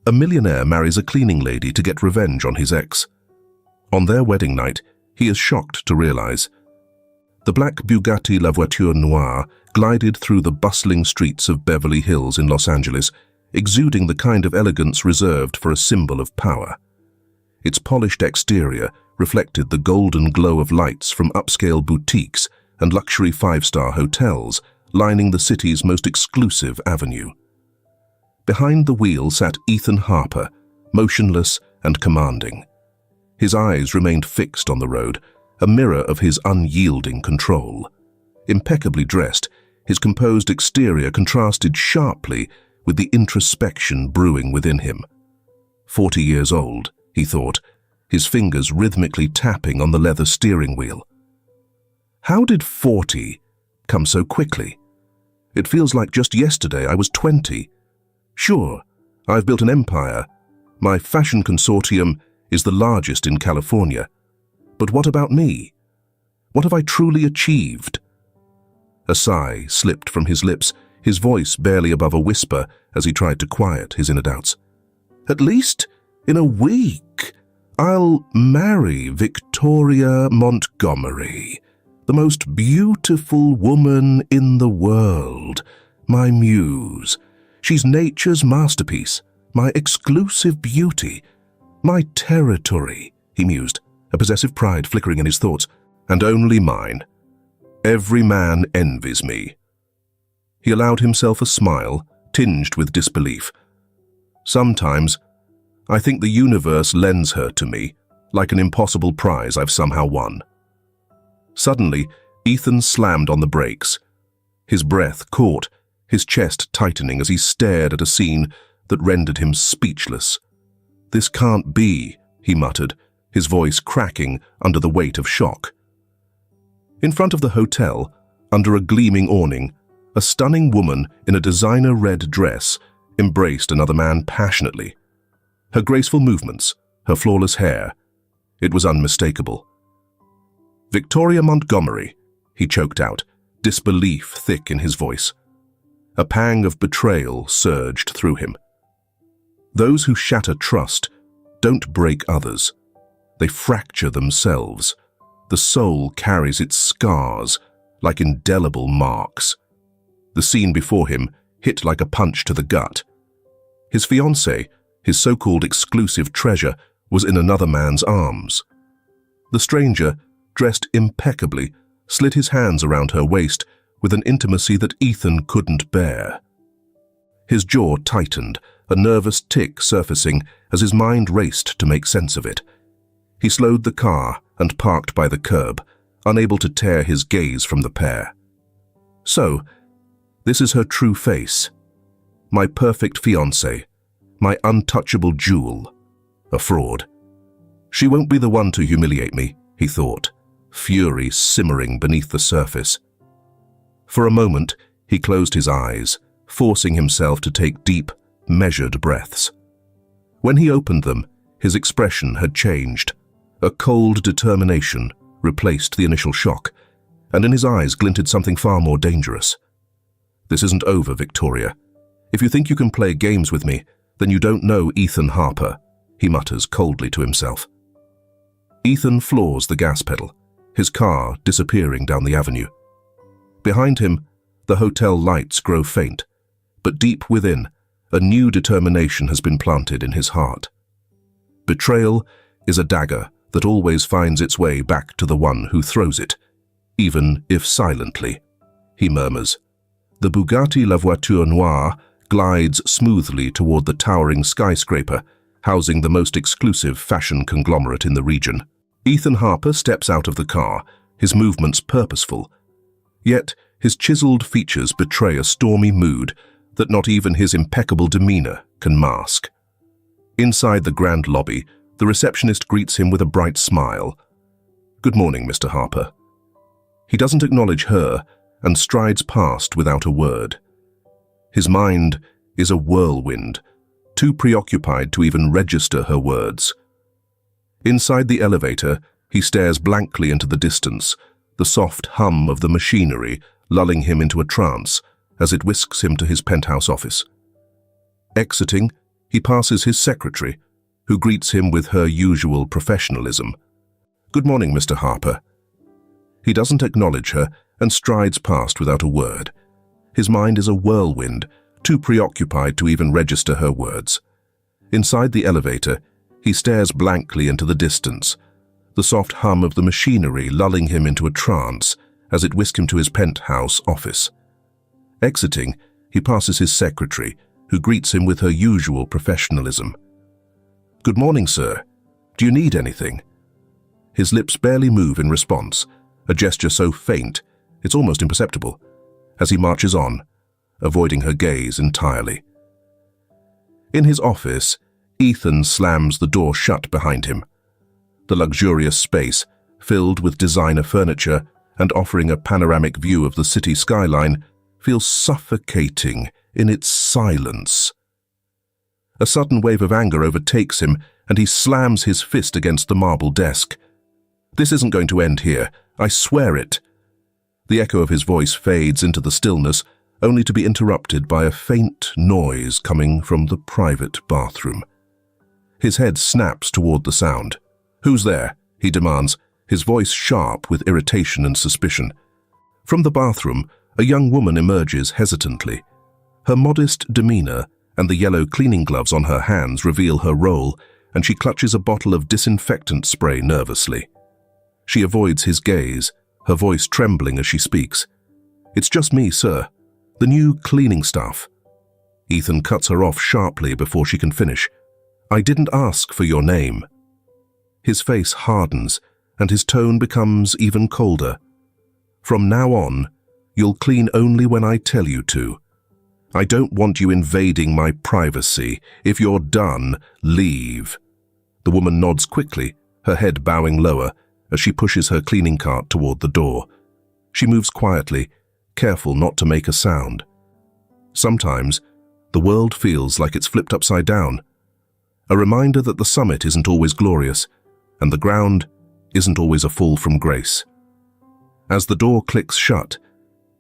A millionaire marries a cleaning lady to get revenge on his ex. On their wedding night, he is shocked to realize the black Bugatti La Voiture Noire glided through the bustling streets of Beverly Hills in Los Angeles, exuding the kind of elegance reserved for a symbol of power. Its polished exterior reflected the golden glow of lights from upscale boutiques and luxury five-star hotels lining the city's most exclusive avenue. Behind the wheel sat Ethan Harper, motionless and commanding. His eyes remained fixed on the road, a mirror of his unyielding control. Impeccably dressed, his composed exterior contrasted sharply with the introspection brewing within him. 40 years old, he thought, his fingers rhythmically tapping on the leather steering wheel. How did 40 come so quickly? It feels like just yesterday I was 20. Sure, I've built an empire. My fashion consortium is the largest in California. But what about me? What have I truly achieved? A sigh slipped from his lips, his voice barely above a whisper as he tried to quiet his inner doubts. At least in a week, I'll marry Victoria Montgomery, the most beautiful woman in the world, my muse. She's nature's masterpiece, my exclusive beauty, my territory, he mused, a possessive pride flickering in his thoughts, and only mine. Every man envies me. He allowed himself a smile, tinged with disbelief. Sometimes, I think the universe lends her to me, like an impossible prize I've somehow won. Suddenly, Ethan slammed on the brakes. His breath caught, his chest tightening as he stared at a scene that rendered him speechless. This can't be, he muttered, his voice cracking under the weight of shock. In front of the hotel, under a gleaming awning, a stunning woman in a designer red dress embraced another man passionately. Her graceful movements, her flawless hair, it was unmistakable. Victoria Montgomery, he choked out, disbelief thick in his voice. A pang of betrayal surged through him. Those who shatter trust don't break others. They fracture themselves. The soul carries its scars like indelible marks. The scene before him hit like a punch to the gut. His fiancée, his so-called exclusive treasure, was in another man's arms. The stranger, dressed impeccably, slid his hands around her waist with an intimacy that Ethan couldn't bear. His jaw tightened, a nervous tic surfacing as his mind raced to make sense of it. He slowed the car and parked by the curb, unable to tear his gaze from the pair. So, this is her true face. My perfect fiancée, my untouchable jewel, a fraud. She won't be the one to humiliate me, he thought, fury simmering beneath the surface. For a moment, he closed his eyes, forcing himself to take deep, measured breaths. When he opened them, his expression had changed. A cold determination replaced the initial shock, and in his eyes glinted something far more dangerous. This isn't over, Victoria. If you think you can play games with me, then you don't know Ethan Harper, he mutters coldly to himself. Ethan floors the gas pedal, his car disappearing down the avenue. Behind him, the hotel lights grow faint, but deep within, a new determination has been planted in his heart. Betrayal is a dagger that always finds its way back to the one who throws it, even if silently, he murmurs. The Bugatti La Voiture Noire glides smoothly toward the towering skyscraper, housing the most exclusive fashion conglomerate in the region. Ethan Harper steps out of the car, his movements purposeful. Yet, his chiseled features betray a stormy mood that not even his impeccable demeanor can mask. Inside the grand lobby, the receptionist greets him with a bright smile. Good morning, Mr. Harper. He doesn't acknowledge her and strides past without a word. His mind is a whirlwind, too preoccupied to even register her words. Inside the elevator, he stares blankly into the distance, the soft hum of the machinery lulling him into a trance as it whisks him to his penthouse office. Exiting, he passes his secretary, who greets him with her usual professionalism. "Good morning, Mr. Harper." He doesn't acknowledge her and strides past without a word. His mind is a whirlwind, too preoccupied to even register her words. Inside the elevator, he stares blankly into the distance, the soft hum of the machinery lulling him into a trance as it whisks him to his penthouse office. Exiting, he passes his secretary, who greets him with her usual professionalism. "Good morning, sir. Do you need anything?" His lips barely move in response, a gesture so faint it's almost imperceptible, as he marches on, avoiding her gaze entirely. In his office, Ethan slams the door shut behind him. The luxurious space, filled with designer furniture and offering a panoramic view of the city skyline, feels suffocating in its silence. A sudden wave of anger overtakes him, and he slams his fist against the marble desk. "This isn't going to end here, I swear it." The echo of his voice fades into the stillness, only to be interrupted by a faint noise coming from the private bathroom. His head snaps toward the sound. "Who's there?" he demands, his voice sharp with irritation and suspicion. From the bathroom, a young woman emerges hesitantly. Her modest demeanor and the yellow cleaning gloves on her hands reveal her role, and she clutches a bottle of disinfectant spray nervously. She avoids his gaze, her voice trembling as she speaks. "It's just me, sir. The new cleaning staff." Ethan cuts her off sharply before she can finish. "I didn't ask for your name." His face hardens, and his tone becomes even colder. "From now on, you'll clean only when I tell you to. I don't want you invading my privacy. If you're done, leave." The woman nods quickly, her head bowing lower, as she pushes her cleaning cart toward the door. She moves quietly, careful not to make a sound. Sometimes, the world feels like it's flipped upside down, a reminder that the summit isn't always glorious, and the ground isn't always a fall from grace. As the door clicks shut,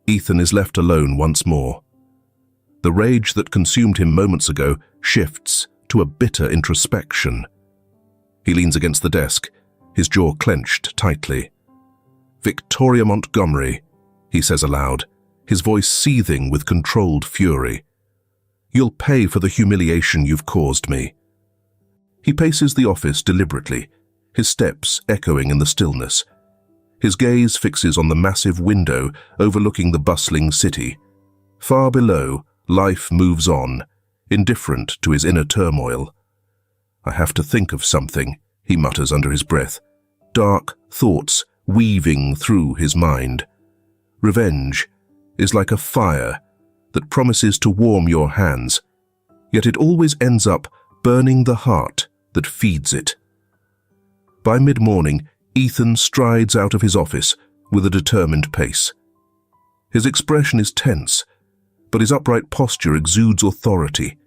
Ethan is left alone once more. The rage that consumed him moments ago shifts to a bitter introspection. He leans against the desk, his jaw clenched tightly. "Victoria Montgomery," he says aloud, his voice seething with controlled fury. "You'll pay for the humiliation you've caused me." He paces the office deliberately, his steps echoing in the stillness. His gaze fixes on the massive window overlooking the bustling city. Far below, life moves on, indifferent to his inner turmoil. "I have to think of something," he mutters under his breath, dark thoughts weaving through his mind. Revenge is like a fire that promises to warm your hands, yet it always ends up burning the heart that feeds it. By mid-morning, Ethan strides out of his office with a determined pace. His expression is tense, but his upright posture exudes authority,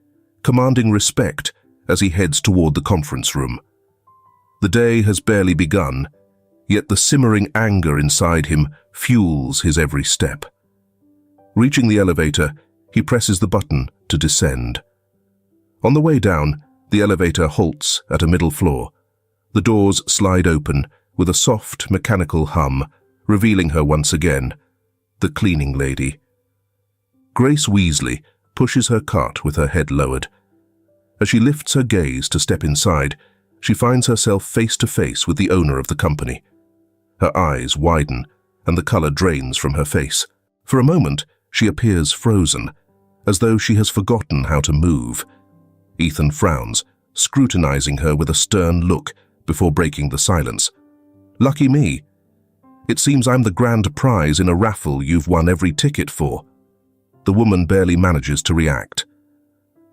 commanding respect as he heads toward the conference room. The day has barely begun, yet the simmering anger inside him fuels his every step. Reaching the elevator, he presses the button to descend. On the way down, the elevator halts at a middle floor. The doors slide open with a soft, mechanical hum, revealing her once again, the cleaning lady. Grace Weasley pushes her cart with her head lowered. As she lifts her gaze to step inside, she finds herself face to face with the owner of the company. Her eyes widen, and the color drains from her face. For a moment, she appears frozen, as though she has forgotten how to move. Ethan frowns, scrutinizing her with a stern look before breaking the silence. "Lucky me. It seems I'm the grand prize in a raffle you've won every ticket for." The woman barely manages to react.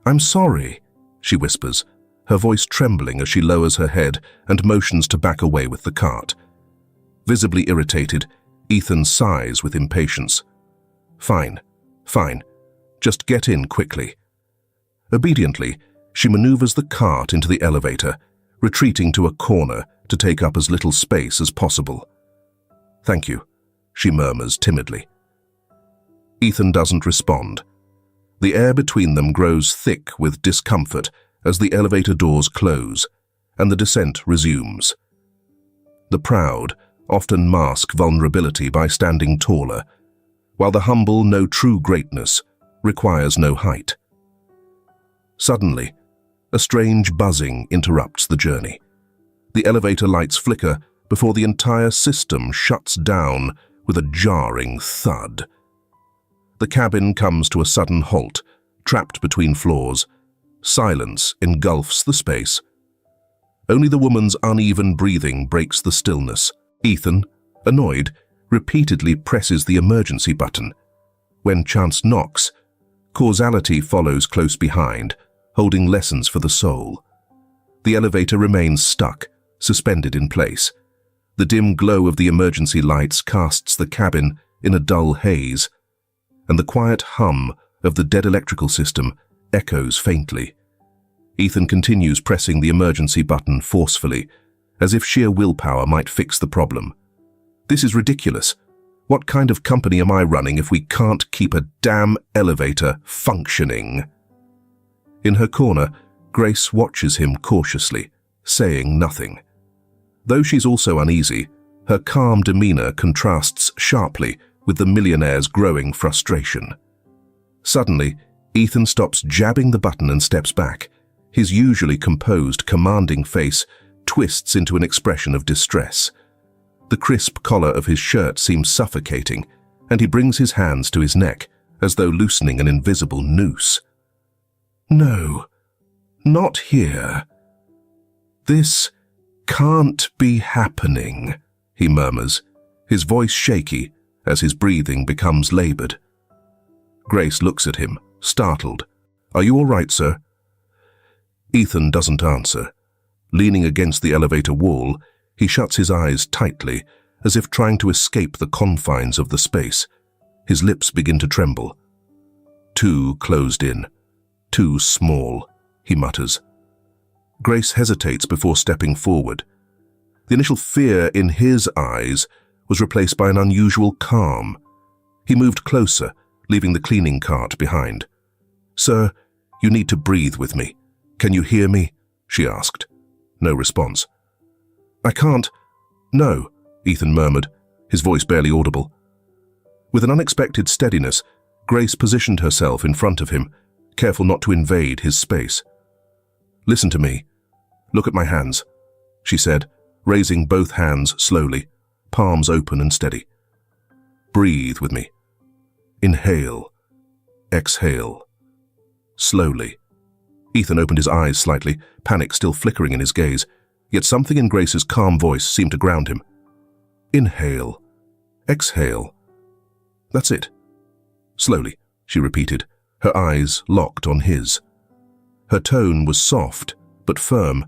"I'm sorry," she whispers, her voice trembling as she lowers her head and motions to back away with the cart. Visibly irritated, Ethan sighs with impatience. Fine. Just get in quickly." Obediently, she maneuvers the cart into the elevator, retreating to a corner to take up as little space as possible. "Thank you," she murmurs timidly. Ethan doesn't respond. The air between them grows thick with discomfort as the elevator doors close and the descent resumes. The proud often mask vulnerability by standing taller, while the humble know true greatness requires no height. Suddenly, a strange buzzing interrupts the journey. The elevator lights flicker before the entire system shuts down with a jarring thud. The cabin comes to a sudden halt, trapped between floors. Silence engulfs the space. Only the woman's uneven breathing breaks the stillness. Ethan, annoyed, repeatedly presses the emergency button. When chance knocks, causality follows close behind, holding lessons for the soul. The elevator remains stuck, suspended in place. The dim glow of the emergency lights casts the cabin in a dull haze, and the quiet hum of the dead electrical system echoes faintly. Ethan continues pressing the emergency button forcefully, as if sheer willpower might fix the problem. This is ridiculous. What kind of company am I running if we can't keep a damn elevator functioning? In her corner, Grace watches him cautiously, saying nothing. Though she's also uneasy, her calm demeanor contrasts sharply with the millionaire's growing frustration. Suddenly, Ethan stops jabbing the button and steps back. His usually composed, commanding face twists into an expression of distress. The crisp collar of his shirt seems suffocating, and he brings his hands to his neck, as though loosening an invisible noose. "No, not here. This can't be happening," he murmurs, his voice shaky as his breathing becomes labored. Grace looks at him, startled. "Are you all right, sir?" Ethan doesn't answer. Leaning against the elevator wall, he shuts his eyes tightly, as if trying to escape the confines of the space. His lips begin to tremble. "Too closed in. Too small," he mutters. Grace hesitates before stepping forward. The initial fear in his eyes was replaced by an unusual calm. He moved closer, leaving the cleaning cart behind. "Sir, you need to breathe with me. Can you hear me?" she asked. No response. "I can't." "No," Ethan murmured, his voice barely audible. With an unexpected steadiness, Grace positioned herself in front of him, careful not to invade his space. "Listen to me. Look at my hands," she said, raising both hands slowly, palms open and steady. "Breathe with me. Inhale. Exhale. Slowly." Ethan opened his eyes slightly, panic still flickering in his gaze, yet something in Grace's calm voice seemed to ground him. "Inhale. Exhale. That's it." "Slowly," she repeated, her eyes locked on his. Her tone was soft, but firm,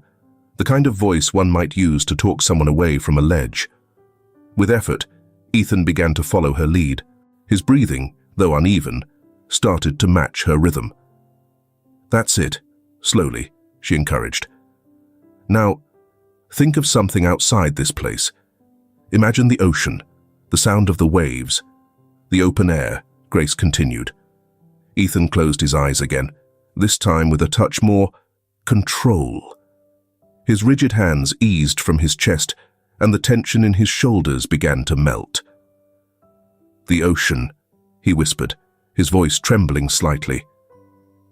the kind of voice one might use to talk someone away from a ledge. With effort, Ethan began to follow her lead. His breathing, though uneven, started to match her rhythm. "That's it. Slowly," she encouraged. "Now, think of something outside this place. Imagine the ocean, the sound of the waves, the open air," Grace continued. Ethan closed his eyes again, this time with a touch more control. His rigid hands eased from his chest, and the tension in his shoulders began to melt. "The ocean," he whispered, his voice trembling slightly.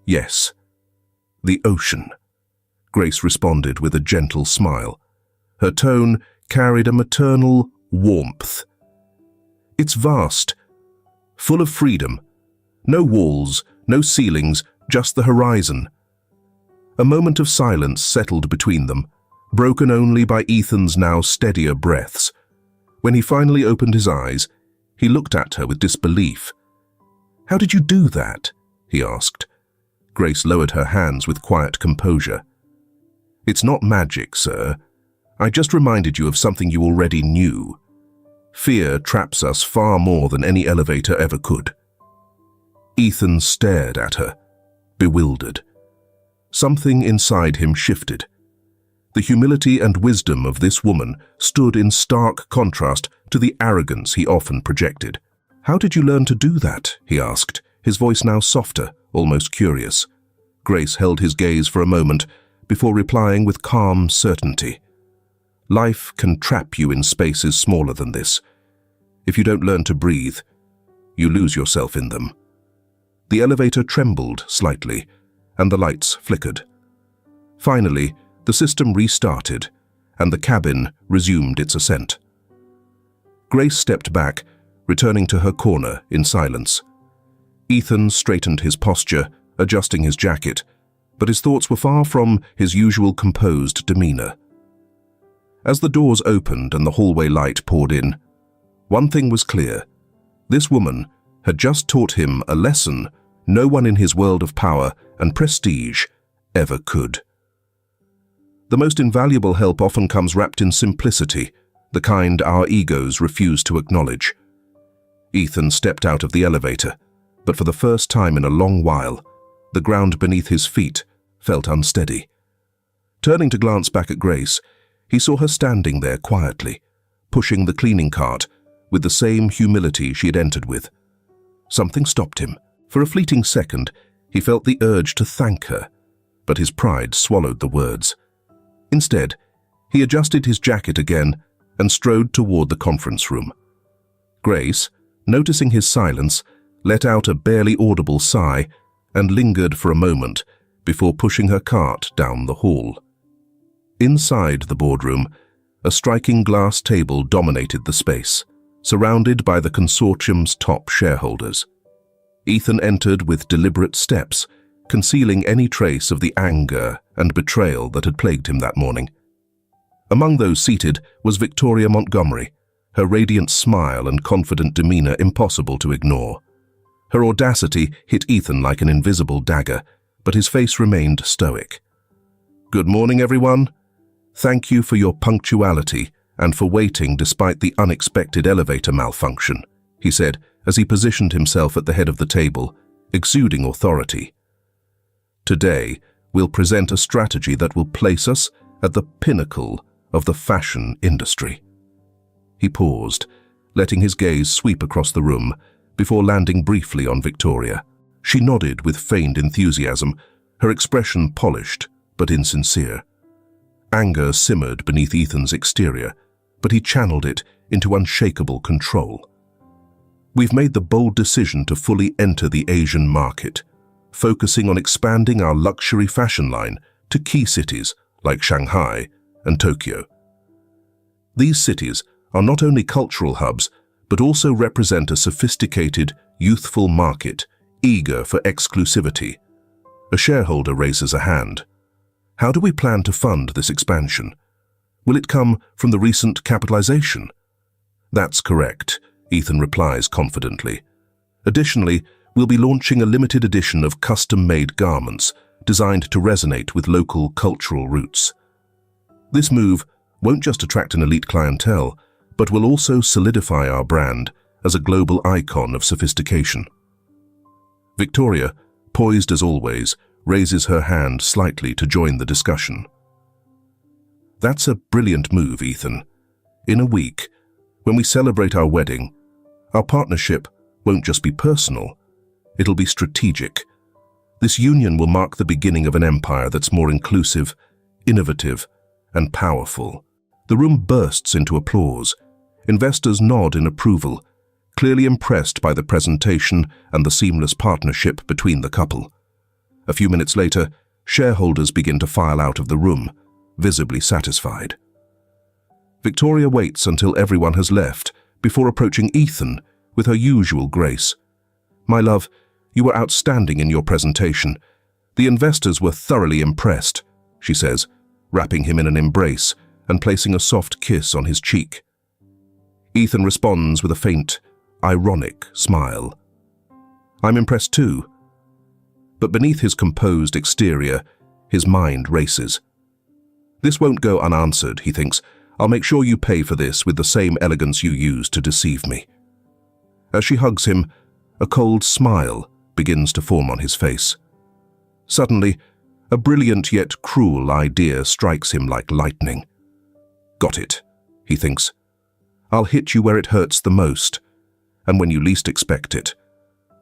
"Yes, the ocean," Grace responded with a gentle smile. Her tone carried a maternal warmth. "It's vast, full of freedom. No walls, no ceilings, just the horizon." A moment of silence settled between them, broken only by Ethan's now steadier breaths. When he finally opened his eyes, he looked at her with disbelief. "How did you do that?" he asked. Grace lowered her hands with quiet composure. "It's not magic, sir. I just reminded you of something you already knew. Fear traps us far more than any elevator ever could." Ethan stared at her, bewildered. Something inside him shifted. The humility and wisdom of this woman stood in stark contrast to the arrogance he often projected. "How did you learn to do that?" he asked, his voice now softer, almost curious. Grace held his gaze for a moment before replying with calm certainty. Life can trap you in spaces smaller than this. If you don't learn to breathe, you lose yourself in them. The elevator trembled slightly, and the lights flickered. Finally, the system restarted, and the cabin resumed its ascent. Grace stepped back, returning to her corner in silence. Ethan straightened his posture, adjusting his jacket, but his thoughts were far from his usual composed demeanor. As the doors opened and the hallway light poured in, one thing was clear. This woman had just taught him a lesson no one in his world of power and prestige ever could. The most invaluable help often comes wrapped in simplicity, the kind our egos refuse to acknowledge. Ethan stepped out of the elevator, but for the first time in a long while, the ground beneath his feet felt unsteady. Turning to glance back at Grace, he saw her standing there quietly, pushing the cleaning cart with the same humility she had entered with. Something stopped him. For a fleeting second, he felt the urge to thank her, but his pride swallowed the words. Instead, he adjusted his jacket again and strode toward the conference room. Grace, noticing his silence, let out a barely audible sigh and lingered for a moment before pushing her cart down the hall. Inside the boardroom, a striking glass table dominated the space, surrounded by the consortium's top shareholders. Ethan entered with deliberate steps, concealing any trace of the anger and betrayal that had plagued him that morning. Among those seated was Victoria Montgomery, her radiant smile and confident demeanor impossible to ignore. Her audacity hit Ethan like an invisible dagger, but his face remained stoic. "Good morning, everyone. Thank you for your punctuality and for waiting despite the unexpected elevator malfunction," he said as he positioned himself at the head of the table, exuding authority. "Today, we'll present a strategy that will place us at the pinnacle of the fashion industry." He paused, letting his gaze sweep across the room before landing briefly on Victoria. She nodded with feigned enthusiasm, her expression polished but insincere. Anger simmered beneath Ethan's exterior, but he channeled it into unshakable control. "We've made the bold decision to fully enter the Asian market, focusing on expanding our luxury fashion line to key cities like Shanghai and Tokyo. These cities are not only cultural hubs, but also represent a sophisticated, youthful market eager for exclusivity." A shareholder raises a hand. "How do we plan to fund this expansion? Will it come from the recent capitalization?" "That's correct," Ethan replies confidently. "Additionally, we'll be launching a limited edition of custom-made garments designed to resonate with local cultural roots. This move won't just attract an elite clientele, but will also solidify our brand as a global icon of sophistication." Victoria, poised as always, raises her hand slightly to join the discussion. "That's a brilliant move, Ethan. In a week, when we celebrate our wedding, our partnership won't just be personal, it'll be strategic. This union will mark the beginning of an empire that's more inclusive, innovative, and powerful." The room bursts into applause. Investors nod in approval, clearly impressed by the presentation and the seamless partnership between the couple. A few minutes later, shareholders begin to file out of the room, visibly satisfied. Victoria waits until everyone has left before approaching Ethan with her usual grace. "My love, you were outstanding in your presentation. The investors were thoroughly impressed," she says, wrapping him in an embrace and placing a soft kiss on his cheek. Ethan responds with a faint, ironic smile. "I'm impressed too." But beneath his composed exterior, his mind races. "This won't go unanswered," he thinks. "I'll make sure you pay for this with the same elegance you used to deceive me." As she hugs him, a cold smile begins to form on his face. Suddenly, a brilliant yet cruel idea strikes him like lightning. "Got it," he thinks. "I'll hit you where it hurts the most, and when you least expect it."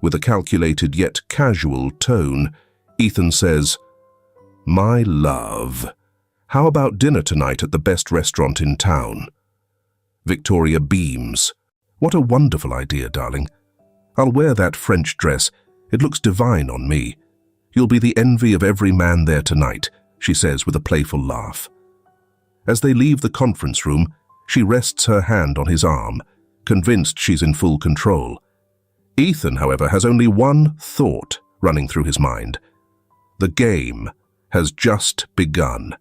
With a calculated yet casual tone, Ethan says, "My love, how about dinner tonight at the best restaurant in town?" Victoria beams. "What a wonderful idea, darling. I'll wear that French dress. It looks divine on me. You'll be the envy of every man there tonight," she says with a playful laugh. As they leave the conference room, she rests her hand on his arm, convinced she's in full control. Ethan, however, has only one thought running through his mind. The game has just begun.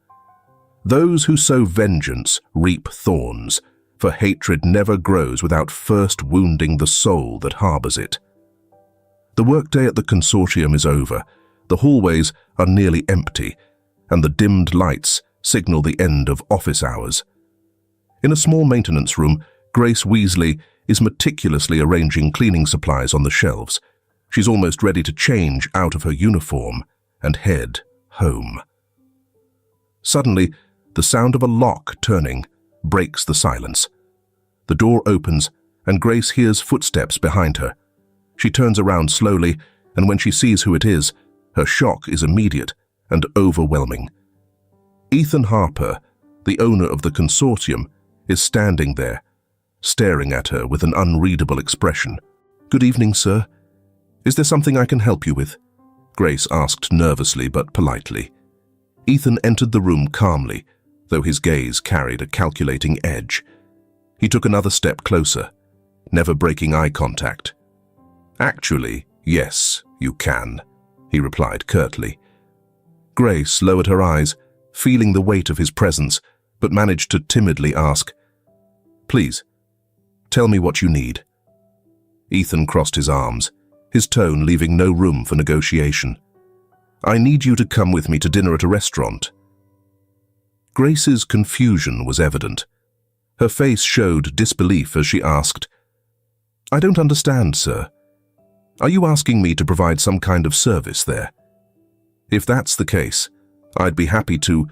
Those who sow vengeance reap thorns, for hatred never grows without first wounding the soul that harbors it. The workday at the consortium is over. The hallways are nearly empty, and the dimmed lights signal the end of office hours. In a small maintenance room, Grace Weasley is meticulously arranging cleaning supplies on the shelves. She's almost ready to change out of her uniform and head home. Suddenly, the sound of a lock turning breaks the silence. The door opens, and Grace hears footsteps behind her. She turns around slowly, and when she sees who it is, her shock is immediate and overwhelming. Ethan Harper, the owner of the consortium, is standing there, staring at her with an unreadable expression. "Good evening, sir. Is there something I can help you with?" Grace asked nervously but politely. Ethan entered the room calmly, though his gaze carried a calculating edge. He took another step closer, never breaking eye contact. "Actually, yes, you can," he replied curtly. Grace lowered her eyes, feeling the weight of his presence, but managed to timidly ask, "Please, tell me what you need." Ethan crossed his arms, his tone leaving no room for negotiation. "I need you to come with me to dinner at a restaurant." Grace's confusion was evident. Her face showed disbelief as she asked, "I don't understand, sir. Are you asking me to provide some kind of service there? If that's the case, I'd be happy to—"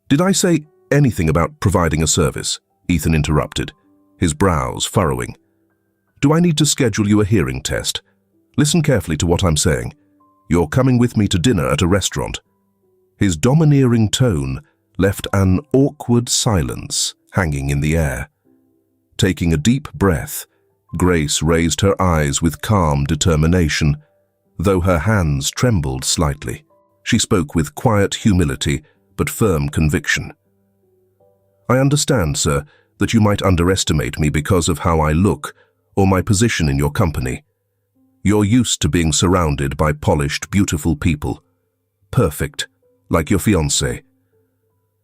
"Did I say anything about providing a service?" Ethan interrupted, his brows furrowing. "Do I need to schedule you a hearing test? Listen carefully to what I'm saying. You're coming with me to dinner at a restaurant." His domineering tone left an awkward silence hanging in the air. Taking a deep breath, Grace raised her eyes with calm determination, though her hands trembled slightly. She spoke with quiet humility but firm conviction. "I understand, sir, that you might underestimate me because of how I look or my position in your company. You're used to being surrounded by polished, beautiful people. Perfect, like your fiancé.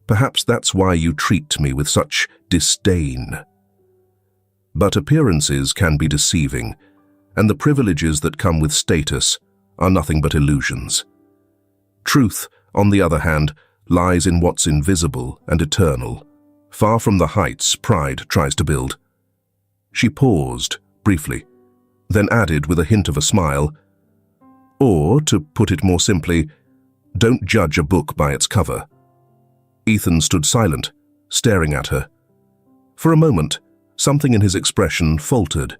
Perhaps that's why you treat me with such disdain. But appearances can be deceiving, and the privileges that come with status are nothing but illusions. Truth, on the other hand, lies in what's invisible and eternal, far from the heights pride tries to build." She paused briefly, then added with a hint of a smile, "Or, to put it more simply, don't judge a book by its cover." Ethan stood silent, staring at her. For a moment, something in his expression faltered,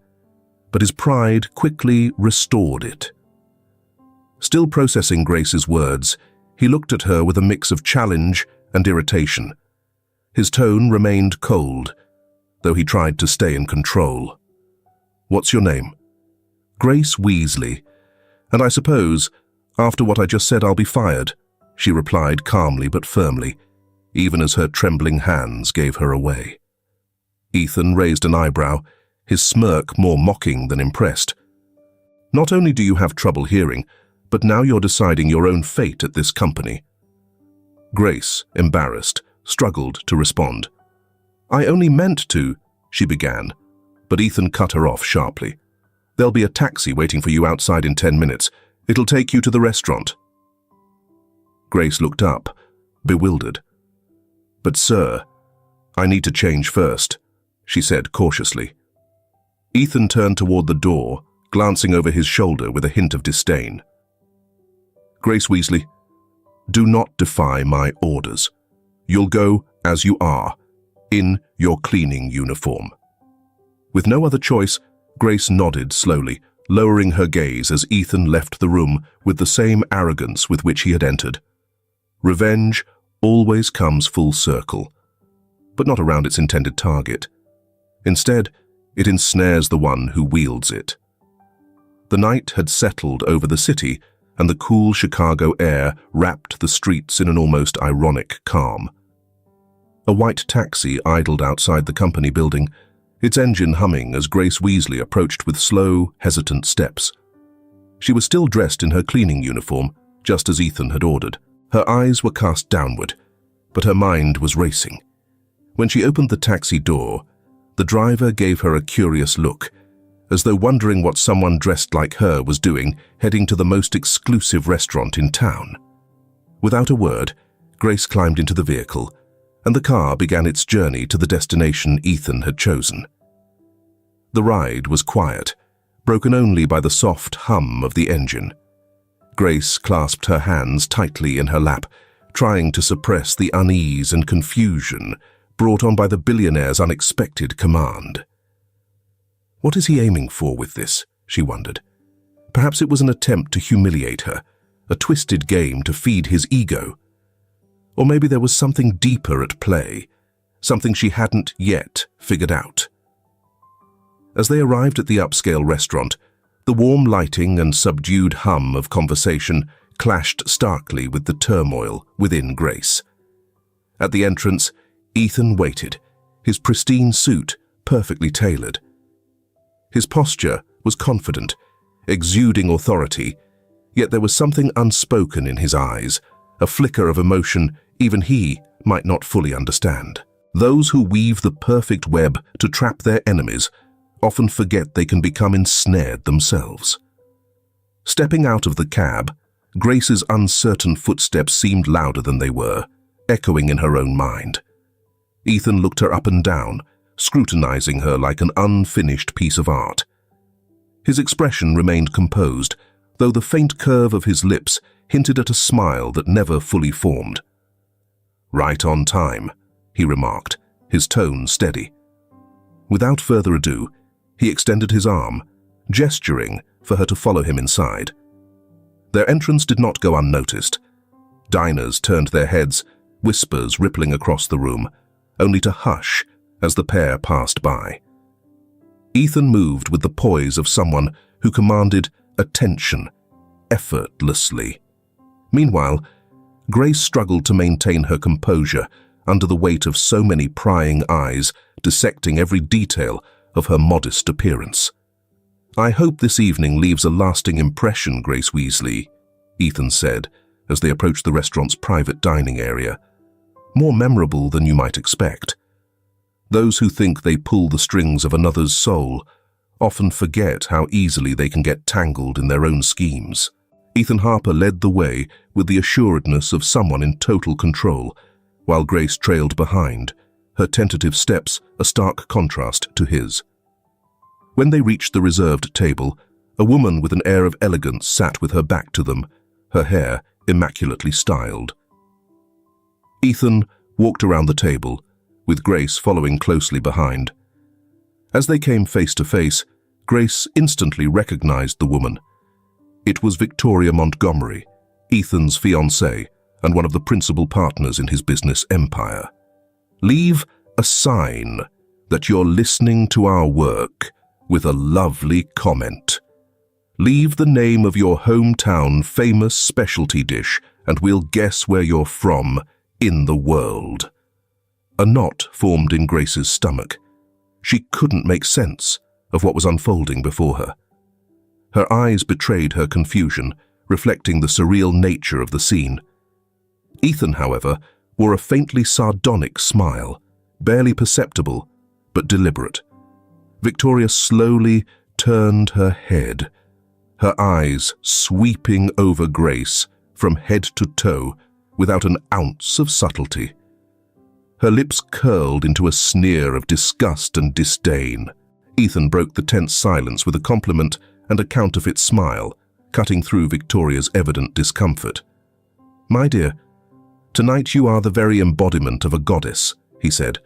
but his pride quickly restored it. Still processing Grace's words, he looked at her with a mix of challenge and irritation. His tone remained cold, though he tried to stay in control. "What's your name?" "Grace Weasley. And I suppose, after what I just said, I'll be fired," she replied calmly but firmly, even as her trembling hands gave her away. Ethan raised an eyebrow, his smirk more mocking than impressed. "Not only do you have trouble hearing, but now you're deciding your own fate at this company." Grace, embarrassed, struggled to respond. "I only meant to," she began, but Ethan cut her off sharply. "There'll be a taxi waiting for you outside in 10 minutes. It'll take you to the restaurant." Grace looked up, bewildered. "But sir, I need to change first," she said cautiously. Ethan turned toward the door, glancing over his shoulder with a hint of disdain. "Grace Weasley, do not defy my orders. You'll go as you are, in your cleaning uniform." With no other choice, Grace nodded slowly, lowering her gaze as Ethan left the room with the same arrogance with which he had entered. Revenge always comes full circle, but not around its intended target. Instead, it ensnares the one who wields it. The night had settled over the city, and the cool Chicago air wrapped the streets in an almost ironic calm. A white taxi idled outside the company building, its engine humming as Grace Weasley approached with slow, hesitant steps. She was still dressed in her cleaning uniform, just as Ethan had ordered. Her eyes were cast downward, but her mind was racing. When she opened the taxi door, the driver gave her a curious look, as though wondering what someone dressed like her was doing heading to the most exclusive restaurant in town. Without a word, Grace climbed into the vehicle, and the car began its journey to the destination Ethan had chosen. The ride was quiet, broken only by the soft hum of the engine. Grace clasped her hands tightly in her lap, trying to suppress the unease and confusion brought on by the billionaire's unexpected command. What is he aiming for with this? She wondered. Perhaps it was an attempt to humiliate her, a twisted game to feed his ego. Or maybe there was something deeper at play, something she hadn't yet figured out. As they arrived at the upscale restaurant, the warm lighting and subdued hum of conversation clashed starkly with the turmoil within Grace. At the entrance, Ethan waited, his pristine suit perfectly tailored. His posture was confident, exuding authority, yet there was something unspoken in his eyes, a flicker of emotion even he might not fully understand. Those who weave the perfect web to trap their enemies often forget they can become ensnared themselves. Stepping out of the cab, Grace's uncertain footsteps seemed louder than they were, echoing in her own mind. Ethan looked her up and down, scrutinizing her like an unfinished piece of art. His expression remained composed, though the faint curve of his lips hinted at a smile that never fully formed. "Right on time," he remarked, his tone steady. Without further ado, he extended his arm, gesturing for her to follow him inside. Their entrance did not go unnoticed. Diners turned their heads, whispers rippling across the room, only to hush as the pair passed by. Ethan moved with the poise of someone who commanded attention effortlessly. Meanwhile, Grace struggled to maintain her composure under the weight of so many prying eyes dissecting every detail of her modest appearance. "I hope this evening leaves a lasting impression, Grace Weasley," Ethan said as they approached the restaurant's private dining area. "More memorable than you might expect. Those who think they pull the strings of another's soul often forget how easily they can get tangled in their own schemes." Ethan Harper led the way with the assuredness of someone in total control, while Grace trailed behind, her tentative steps a stark contrast to his. When they reached the reserved table, a woman with an air of elegance sat with her back to them, her hair immaculately styled. Ethan walked around the table, with Grace following closely behind. As they came face to face, Grace instantly recognized the woman. It was Victoria Montgomery, Ethan's fiancée and one of the principal partners in his business empire. "Leave a sign that you're listening to our work with a lovely comment. Leave the name of your hometown famous specialty dish and we'll guess where you're from in the world." A knot formed in Grace's stomach. She couldn't make sense of what was unfolding before her. Her eyes betrayed her confusion, reflecting the surreal nature of the scene. Ethan, however, wore a faintly sardonic smile, barely perceptible, but deliberate. Victoria slowly turned her head, her eyes sweeping over Grace from head to toe without an ounce of subtlety. Her lips curled into a sneer of disgust and disdain. Ethan broke the tense silence with a compliment and a counterfeit smile, cutting through Victoria's evident discomfort. "My dear, tonight you are the very embodiment of a goddess," he said,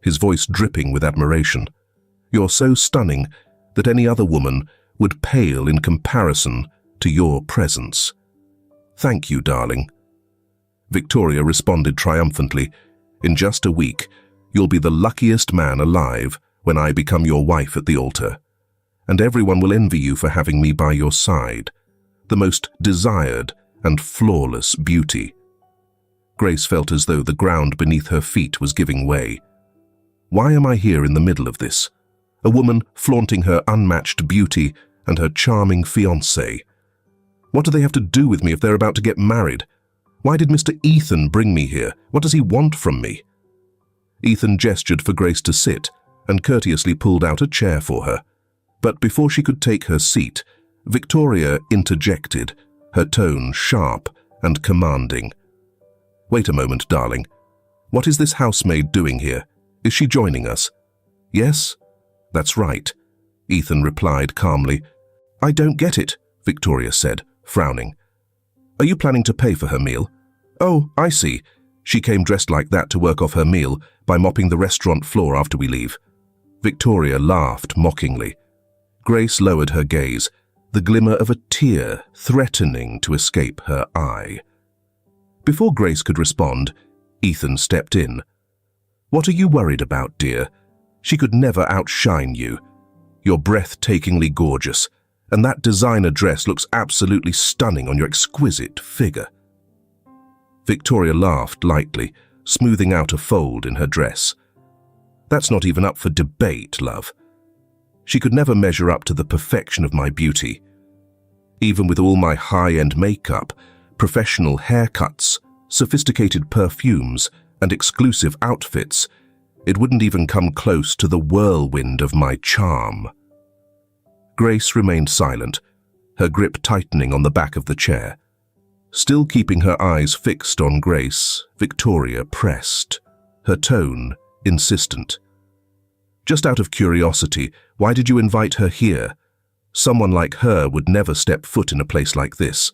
his voice dripping with admiration. "You're so stunning that any other woman would pale in comparison to your presence. Thank you, darling. Victoria responded triumphantly. In just a week, you'll be the luckiest man alive when I become your wife at the altar. And everyone will envy you for having me by your side, the most desired and flawless beauty. Grace felt as though the ground beneath her feet was giving way. Why am I here in the middle of this? A woman flaunting her unmatched beauty and her charming fiancé. What do they have to do with me if they're about to get married? Why did Mr. Ethan bring me here? What does he want from me? Ethan gestured for Grace to sit and courteously pulled out a chair for her. But before she could take her seat, Victoria interjected, her tone sharp and commanding. Wait a moment, darling. What is this housemaid doing here? Is she joining us? Yes? That's right, Ethan replied calmly. I don't get it, Victoria said, frowning. Are you planning to pay for her meal? Oh, I see. She came dressed like that to work off her meal by mopping the restaurant floor after we leave. Victoria laughed mockingly. Grace lowered her gaze, the glimmer of a tear threatening to escape her eye. Before Grace could respond, Ethan stepped in. What are you worried about, dear? She could never outshine you. You're breathtakingly gorgeous, and that designer dress looks absolutely stunning on your exquisite figure. Victoria laughed lightly, smoothing out a fold in her dress. That's not even up for debate, love. She could never measure up to the perfection of my beauty. Even with all my high-end makeup, professional haircuts, sophisticated perfumes, and exclusive outfits, it wouldn't even come close to the whirlwind of my charm. Grace remained silent, her grip tightening on the back of the chair. Still keeping her eyes fixed on Grace, Victoria pressed, her tone insistent. Just out of curiosity, why did you invite her here? Someone like her would never step foot in a place like this.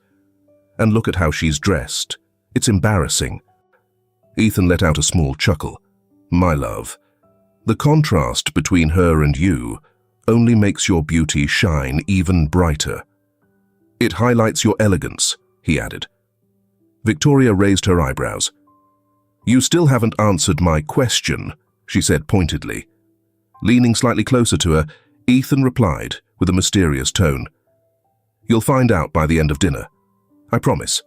And look at how she's dressed. It's embarrassing. Ethan let out a small chuckle. My love, the contrast between her and you only makes your beauty shine even brighter. It highlights your elegance, he added. Victoria raised her eyebrows. You still haven't answered my question, she said pointedly. Leaning slightly closer to her, Ethan replied with a mysterious tone. You'll find out by the end of dinner. I promise.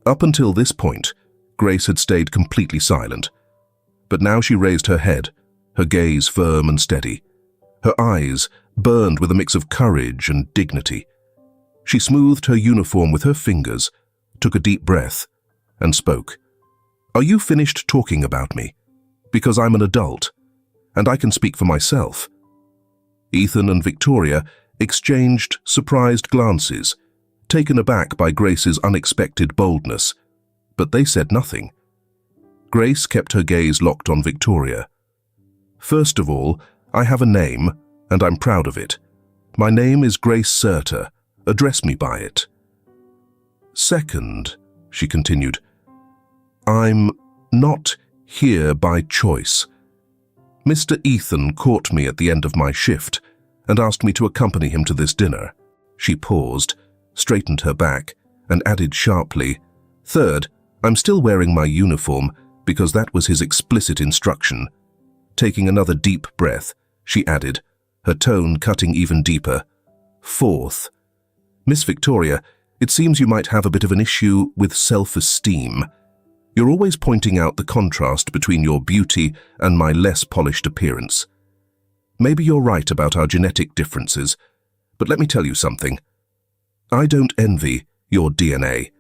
Up until this point, Grace had stayed completely silent. But now she raised her head, her gaze firm and steady. Her eyes burned with a mix of courage and dignity. She smoothed her uniform with her fingers, took a deep breath, and spoke. Are you finished talking about me? Because I'm an adult, and I can speak for myself. Ethan and Victoria exchanged surprised glances, taken aback by Grace's unexpected boldness, but they said nothing. Grace kept her gaze locked on Victoria. First of all, I have a name, and I'm proud of it. My name is Grace Serter. Address me by it. Second, she continued, I'm not here by choice. Mr. Ethan caught me at the end of my shift and asked me to accompany him to this dinner. She paused, straightened her back, and added sharply, Third, I'm still wearing my uniform because that was his explicit instruction. Taking another deep breath, she added, her tone cutting even deeper. Fourth, Miss Victoria, it seems you might have a bit of an issue with self-esteem. You're always pointing out the contrast between your beauty and my less polished appearance. Maybe you're right about our genetic differences, but let me tell you something. I don't envy your DNA.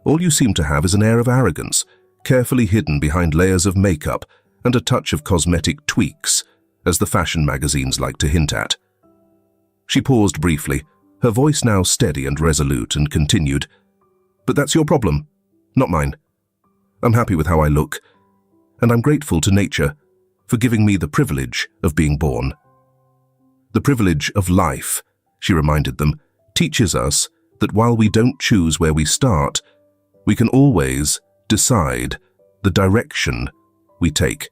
All you seem to have is an air of arrogance, carefully hidden behind layers of makeup and a touch of cosmetic tweaks, as the fashion magazines like to hint at. She paused briefly, her voice now steady and resolute, and continued, But that's your problem, not mine. I'm happy with how I look, and I'm grateful to nature for giving me the privilege of being born. The privilege of life, she reminded them, teaches us that while we don't choose where we start, we can always decide the direction we take.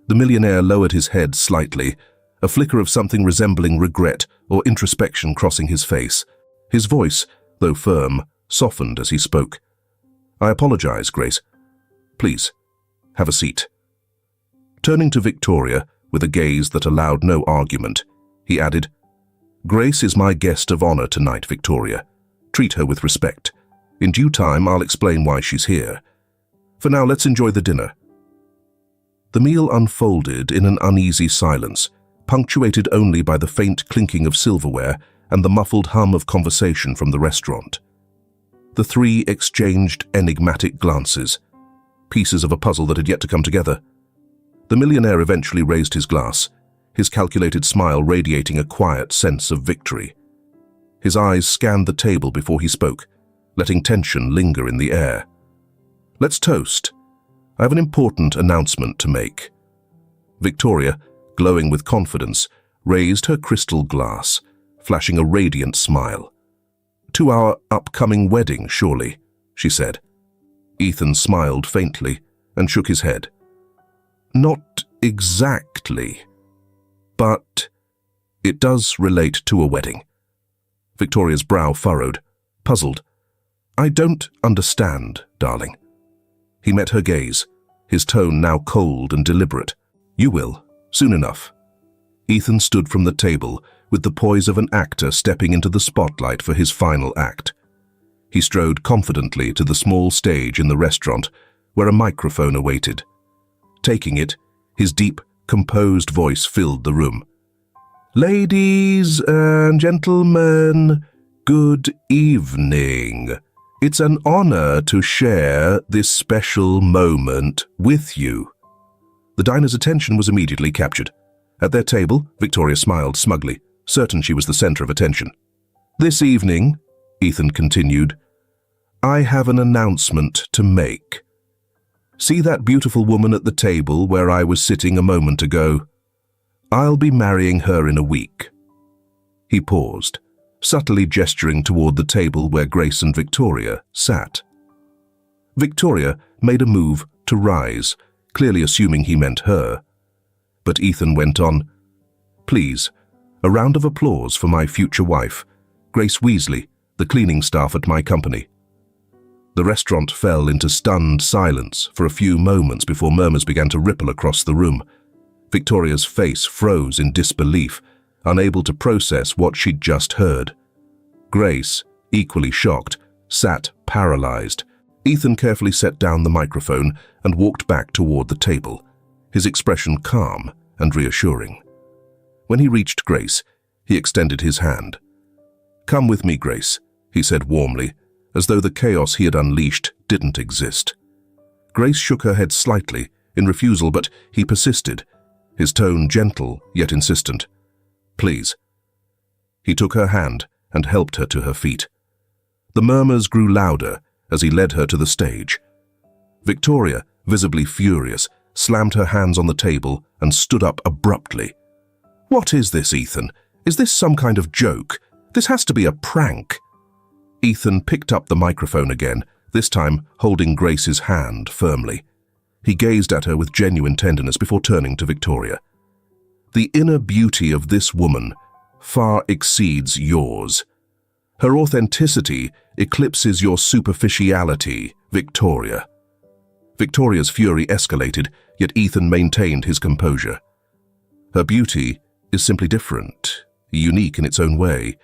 The millionaire lowered his head slightly, a flicker of something resembling regret or introspection crossing his face. His voice, though firm, softened as he spoke. "I apologize, Grace. Please, have a seat." Turning to Victoria, with a gaze that allowed no argument, he added, "Grace is my guest of honor tonight, Victoria. Treat her with respect. In due time, I'll explain why she's here. For now, let's enjoy the dinner." The meal unfolded in an uneasy silence, punctuated only by the faint clinking of silverware and the muffled hum of conversation from the restaurant. The three exchanged enigmatic glances, pieces of a puzzle that had yet to come together. The millionaire eventually raised his glass, his calculated smile radiating a quiet sense of victory. His eyes scanned the table before he spoke, letting tension linger in the air. "Let's toast. I have an important announcement to make." Victoria, glowing with confidence, raised her crystal glass, flashing a radiant smile. "To our upcoming wedding, surely," she said. Ethan smiled faintly and shook his head. "Not exactly, but it does relate to a wedding." Victoria's brow furrowed, puzzled. "I don't understand, darling." He met her gaze, his tone now cold and deliberate. "You will, soon enough." Ethan stood from the table with the poise of an actor stepping into the spotlight for his final act. He strode confidently to the small stage in the restaurant where a microphone awaited. Taking it, his deep, composed voice filled the room. "Ladies and gentlemen, good evening. It's an honor to share this special moment with you." The diner's attention was immediately captured. At their table, Victoria smiled smugly, certain she was the center of attention. "This evening," Ethan continued, "I have an announcement to make. See that beautiful woman at the table where I was sitting a moment ago? I'll be marrying her in a week." He paused, subtly gesturing toward the table where Grace and Victoria sat. Victoria made a move to rise, clearly assuming he meant her. But Ethan went on, "Please, a round of applause for my future wife, Grace Weasley, the cleaning staff at my company." The restaurant fell into stunned silence for a few moments before murmurs began to ripple across the room. Victoria's face froze in disbelief, unable to process what she'd just heard. Grace, equally shocked, sat paralyzed. Ethan carefully set down the microphone and walked back toward the table, his expression calm and reassuring. When he reached Grace, he extended his hand. "Come with me, Grace," he said warmly, as though the chaos he had unleashed didn't exist. Grace shook her head slightly in refusal, but he persisted, his tone gentle yet insistent. "Please." He took her hand and helped her to her feet. The murmurs grew louder as he led her to the stage. Victoria, visibly furious, slammed her hands on the table and stood up abruptly. "What is this, Ethan? Is this some kind of joke? This has to be a prank." Ethan picked up the microphone again, this time holding Grace's hand firmly. He gazed at her with genuine tenderness before turning to Victoria. "The inner beauty of this woman far exceeds yours. Her authenticity eclipses your superficiality, Victoria." Victoria's fury escalated, yet Ethan maintained his composure. "Her beauty is simply different, unique in its own way.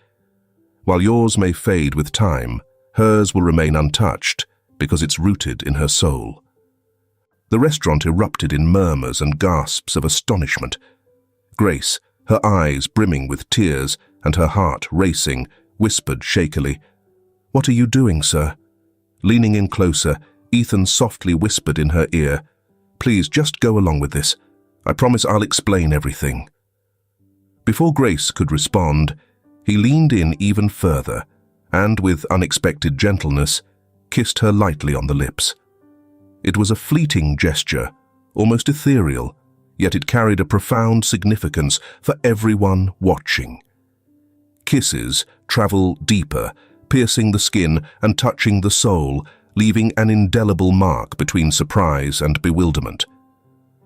While yours may fade with time, hers will remain untouched because it's rooted in her soul." The restaurant erupted in murmurs and gasps of astonishment. Grace, her eyes brimming with tears and her heart racing, whispered shakily, "What are you doing, sir?" Leaning in closer, Ethan softly whispered in her ear, "Please, just go along with this. I promise I'll explain everything." Before Grace could respond, he leaned in even further and, with unexpected gentleness, kissed her lightly on the lips. It was a fleeting gesture, almost ethereal, yet it carried a profound significance for everyone watching. Kisses travel deeper, piercing the skin and touching the soul, leaving an indelible mark between surprise and bewilderment.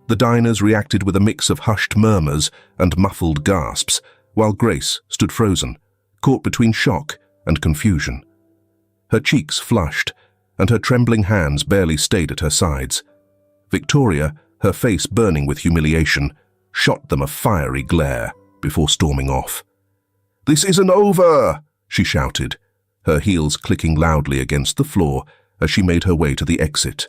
The diners reacted with a mix of hushed murmurs and muffled gasps, while Grace stood frozen, caught between shock and confusion. Her cheeks flushed, and her trembling hands barely stayed at her sides. Victoria, her face burning with humiliation, shot them a fiery glare before storming off. "This isn't over!" she shouted, her heels clicking loudly against the floor as she made her way to the exit.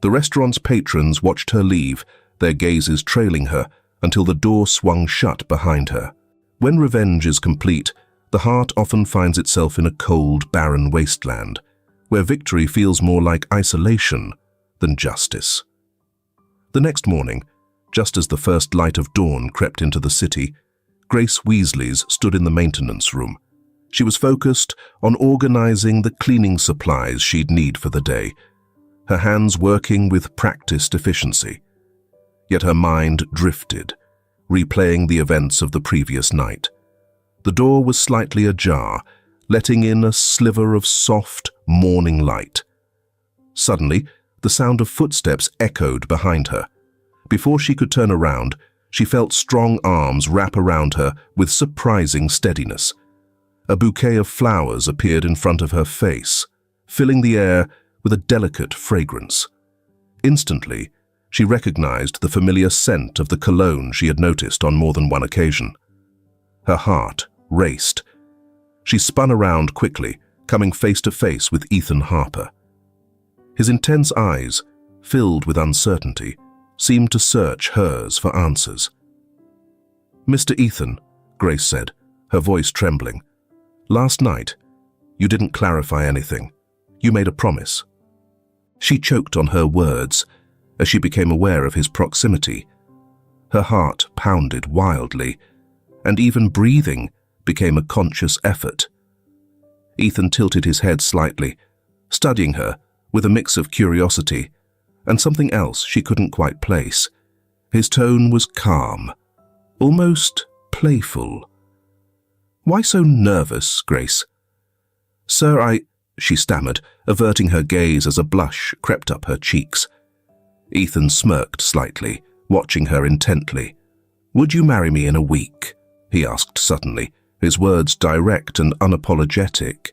The restaurant's patrons watched her leave, their gazes trailing her until the door swung shut behind her. When revenge is complete, the heart often finds itself in a cold, barren wasteland, where victory feels more like isolation than justice. The next morning, just as the first light of dawn crept into the city, Grace Weasley's stood in the maintenance room. She was focused on organizing the cleaning supplies she'd need for the day, her hands working with practiced efficiency. Yet her mind drifted, replaying the events of the previous night. The door was slightly ajar, letting in a sliver of soft, morning light. Suddenly, the sound of footsteps echoed behind her. Before she could turn around, she felt strong arms wrap around her with surprising steadiness. A bouquet of flowers appeared in front of her face, filling the air with a delicate fragrance. Instantly, she recognized the familiar scent of the cologne she had noticed on more than one occasion. Her heart raced. She spun around quickly, coming face to face with Ethan Harper. His intense eyes, filled with uncertainty, seemed to search hers for answers. "Mr. Ethan," Grace said, her voice trembling, "last night, you didn't clarify anything. You made a promise." She choked on her words as she became aware of his proximity. Her heart pounded wildly, and even breathing became a conscious effort. Ethan tilted his head slightly, studying her with a mix of curiosity and something else she couldn't quite place. His tone was calm, almost playful. "Why so nervous, Grace?" "Sir, she stammered, averting her gaze as a blush crept up her cheeks. Ethan smirked slightly, watching her intently. "Would you marry me in a week?" he asked suddenly, his words direct and unapologetic.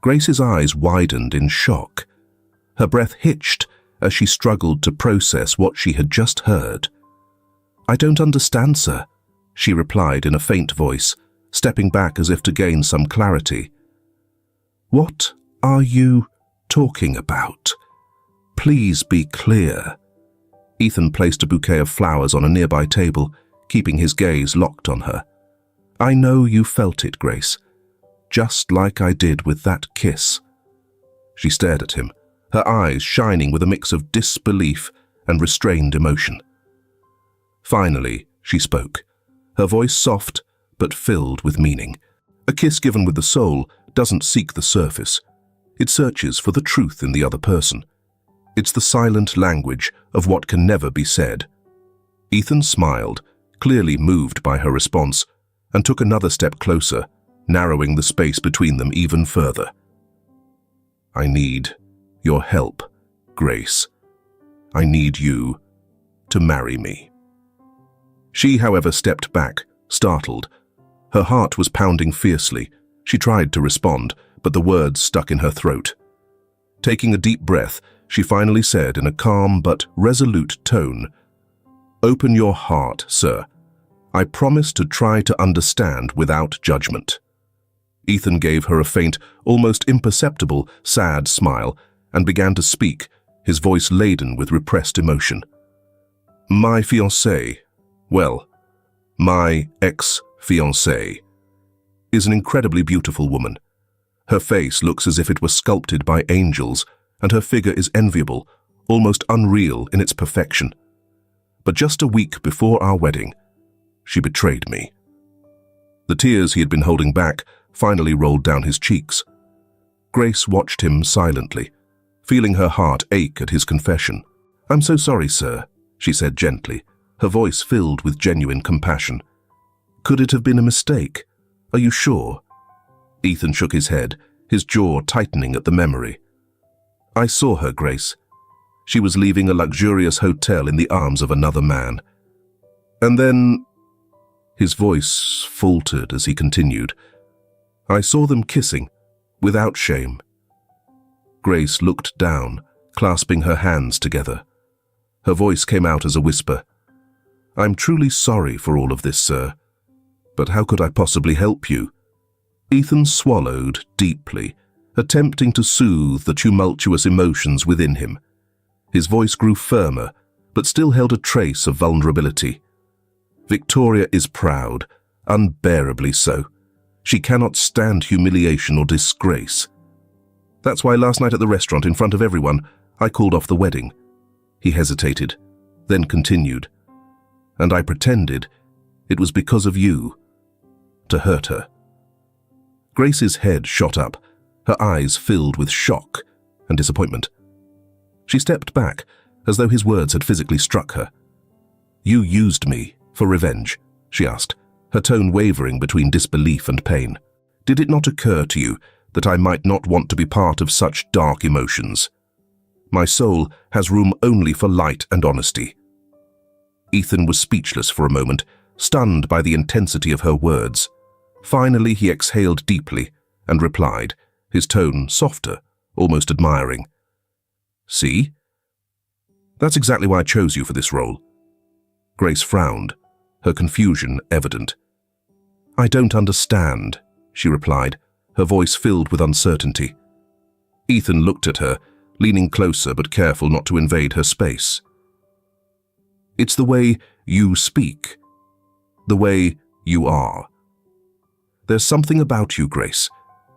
Grace's eyes widened in shock. Her breath hitched as she struggled to process what she had just heard. "I don't understand, sir," she replied in a faint voice, stepping back as if to gain some clarity. "What are you talking about? Please be clear." Ethan placed a bouquet of flowers on a nearby table, keeping his gaze locked on her. "I know you felt it, Grace, just like I did with that kiss." She stared at him, her eyes shining with a mix of disbelief and restrained emotion. Finally, she spoke, her voice soft but filled with meaning. "A kiss given with the soul doesn't seek the surface. It searches for the truth in the other person. It's the silent language of what can never be said." Ethan smiled, clearly moved by her response, and took another step closer, narrowing the space between them even further. "I need your help, Grace. I need you to marry me." She, however, stepped back, startled. Her heart was pounding fiercely. She tried to respond, but the words stuck in her throat. Taking a deep breath, she finally said in a calm but resolute tone, "Open your heart, sir. I promise to try to understand without judgment." Ethan gave her a faint, almost imperceptible, sad smile and began to speak, his voice laden with repressed emotion. "My fiancée, well, my ex-fiancée, is an incredibly beautiful woman. Her face looks as if it were sculpted by angels, and her figure is enviable, almost unreal in its perfection. But just a week before our wedding, she betrayed me." The tears he had been holding back finally rolled down his cheeks. Grace watched him silently, feeling her heart ache at his confession. "I'm so sorry, sir," she said gently, her voice filled with genuine compassion. "Could it have been a mistake? Are you sure?" Ethan shook his head, his jaw tightening at the memory. "I saw her, Grace. She was leaving a luxurious hotel in the arms of another man. And then, his voice faltered as he continued, I saw them kissing, without shame. Grace looked down, clasping her hands together. Her voice came out as a whisper. I'm truly sorry for all of this, sir. But how could I possibly help you? Ethan swallowed deeply, attempting to soothe the tumultuous emotions within him. His voice grew firmer, but still held a trace of vulnerability. Victoria is proud, unbearably so. She cannot stand humiliation or disgrace. That's why last night at the restaurant, in front of everyone, I called off the wedding. He hesitated, then continued. And I pretended it was because of you, to hurt her. Grace's head shot up, her eyes filled with shock and disappointment. She stepped back, as though his words had physically struck her. You used me for revenge, she asked, her tone wavering between disbelief and pain. Did it not occur to you that I might not want to be part of such dark emotions? My soul has room only for light and honesty. Ethan was speechless for a moment, stunned by the intensity of her words. Finally, he exhaled deeply and replied, his tone softer, almost admiring. See? That's exactly why I chose you for this role. Grace frowned, her confusion evident. I don't understand, she replied, her voice filled with uncertainty. Ethan looked at her, leaning closer but careful not to invade her space. It's the way you speak, the way you are. There's something about you, Grace,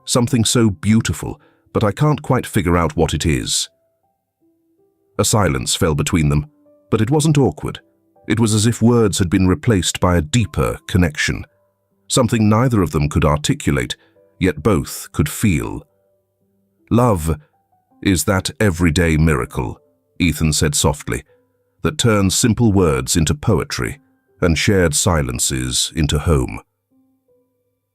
something so beautiful, but I can't quite figure out what it is. A silence fell between them, but it wasn't awkward. It was as if words had been replaced by a deeper connection, something neither of them could articulate, yet both could feel. Love is that everyday miracle, Ethan said softly, that turns simple words into poetry and shared silences into home.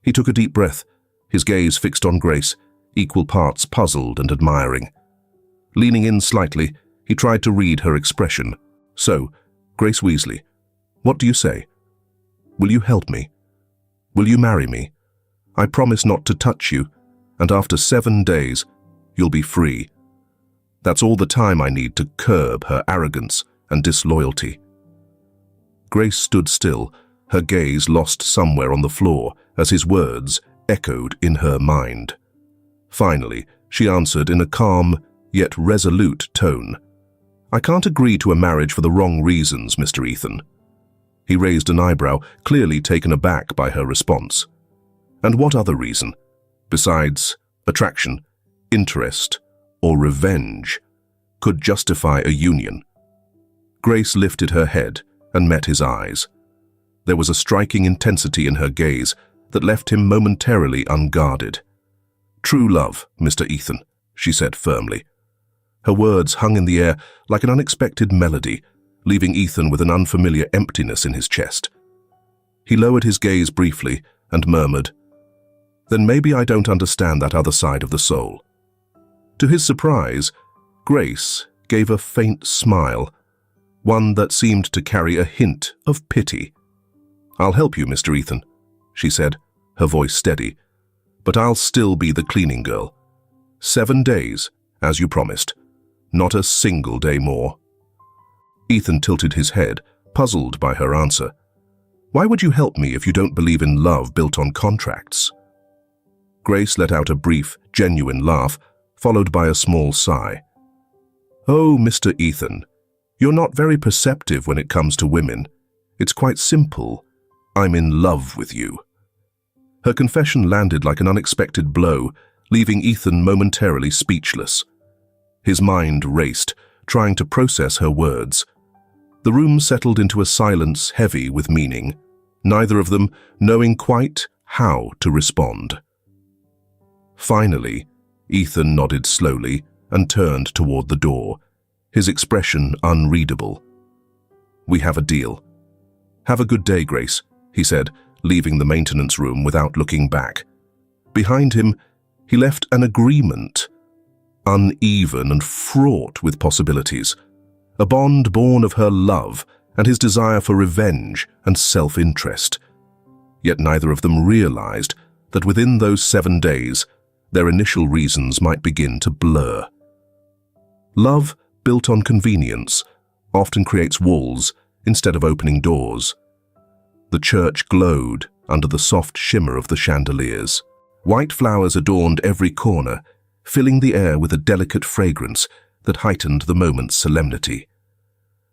He took a deep breath, his gaze fixed on Grace, equal parts puzzled and admiring. Leaning in slightly, he tried to read her expression. So, Grace Weasley, what do you say? Will you help me? Will you marry me? I promise not to touch you, and after 7 days, you'll be free. That's all the time I need to curb her arrogance and disloyalty. Grace stood still, her gaze lost somewhere on the floor as his words echoed in her mind. Finally, she answered in a calm yet resolute tone. I can't agree to a marriage for the wrong reasons, Mr. Ethan. He raised an eyebrow, clearly taken aback by her response. And what other reason, besides attraction, interest, or revenge, could justify a union? Grace lifted her head and met his eyes. There was a striking intensity in her gaze that left him momentarily unguarded. True love, Mr. Ethan, she said firmly. Her words hung in the air like an unexpected melody, leaving Ethan with an unfamiliar emptiness in his chest. He lowered his gaze briefly and murmured, Then maybe I don't understand that other side of the soul. To his surprise, Grace gave a faint smile, one that seemed to carry a hint of pity. I'll help you, Mr. Ethan, she said, her voice steady, but I'll still be the cleaning girl. 7 days, as you promised. Not a single day more. Ethan tilted his head, puzzled by her answer. Why would you help me if you don't believe in love built on contracts? Grace let out a brief, genuine laugh, followed by a small sigh. Oh, Mr. Ethan, you're not very perceptive when it comes to women. It's quite simple. I'm in love with you. Her confession landed like an unexpected blow, leaving Ethan momentarily speechless. His mind raced, trying to process her words. The room settled into a silence heavy with meaning, neither of them knowing quite how to respond. Finally, Ethan nodded slowly and turned toward the door, his expression unreadable. We have a deal. Have a good day, Grace, he said, leaving the maintenance room without looking back. Behind him, he left an agreement, uneven and fraught with possibilities, a bond born of her love and his desire for revenge and self-interest. Yet neither of them realized that within those 7 days, their initial reasons might begin to blur. Love, built on convenience, often creates walls instead of opening doors. The church glowed under the soft shimmer of the chandeliers. White flowers adorned every corner, filling the air with a delicate fragrance that heightened the moment's solemnity.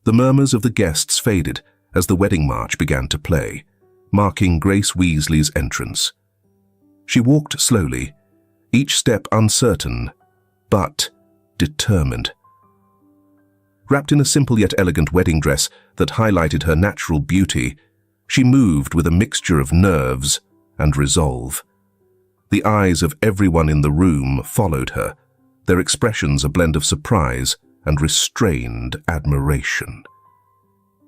The murmurs of the guests faded as the wedding march began to play, marking Grace Weasley's entrance. She walked slowly, each step uncertain, but determined. Wrapped in a simple yet elegant wedding dress that highlighted her natural beauty, she moved with a mixture of nerves and resolve. The eyes of everyone in the room followed her, their expressions a blend of surprise and restrained admiration.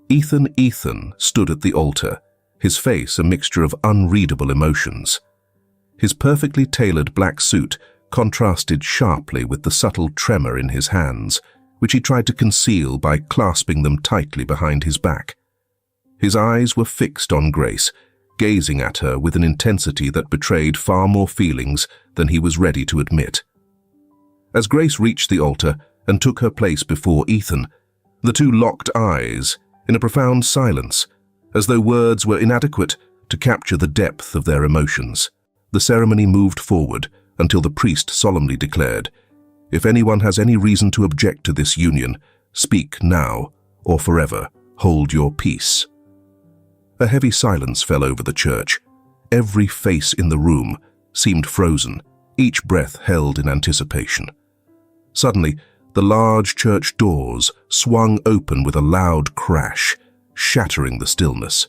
Ethan stood at the altar, his face a mixture of unreadable emotions. His perfectly tailored black suit contrasted sharply with the subtle tremor in his hands, which he tried to conceal by clasping them tightly behind his back. His eyes were fixed on Grace, gazing at her with an intensity that betrayed far more feelings than he was ready to admit. As Grace reached the altar and took her place before Ethan, the two locked eyes in a profound silence, as though words were inadequate to capture the depth of their emotions. The ceremony moved forward until the priest solemnly declared, "If anyone has any reason to object to this union, speak now or forever hold your peace." A heavy silence fell over the church. Every face in the room seemed frozen, each breath held in anticipation. Suddenly, the large church doors swung open with a loud crash, shattering the stillness.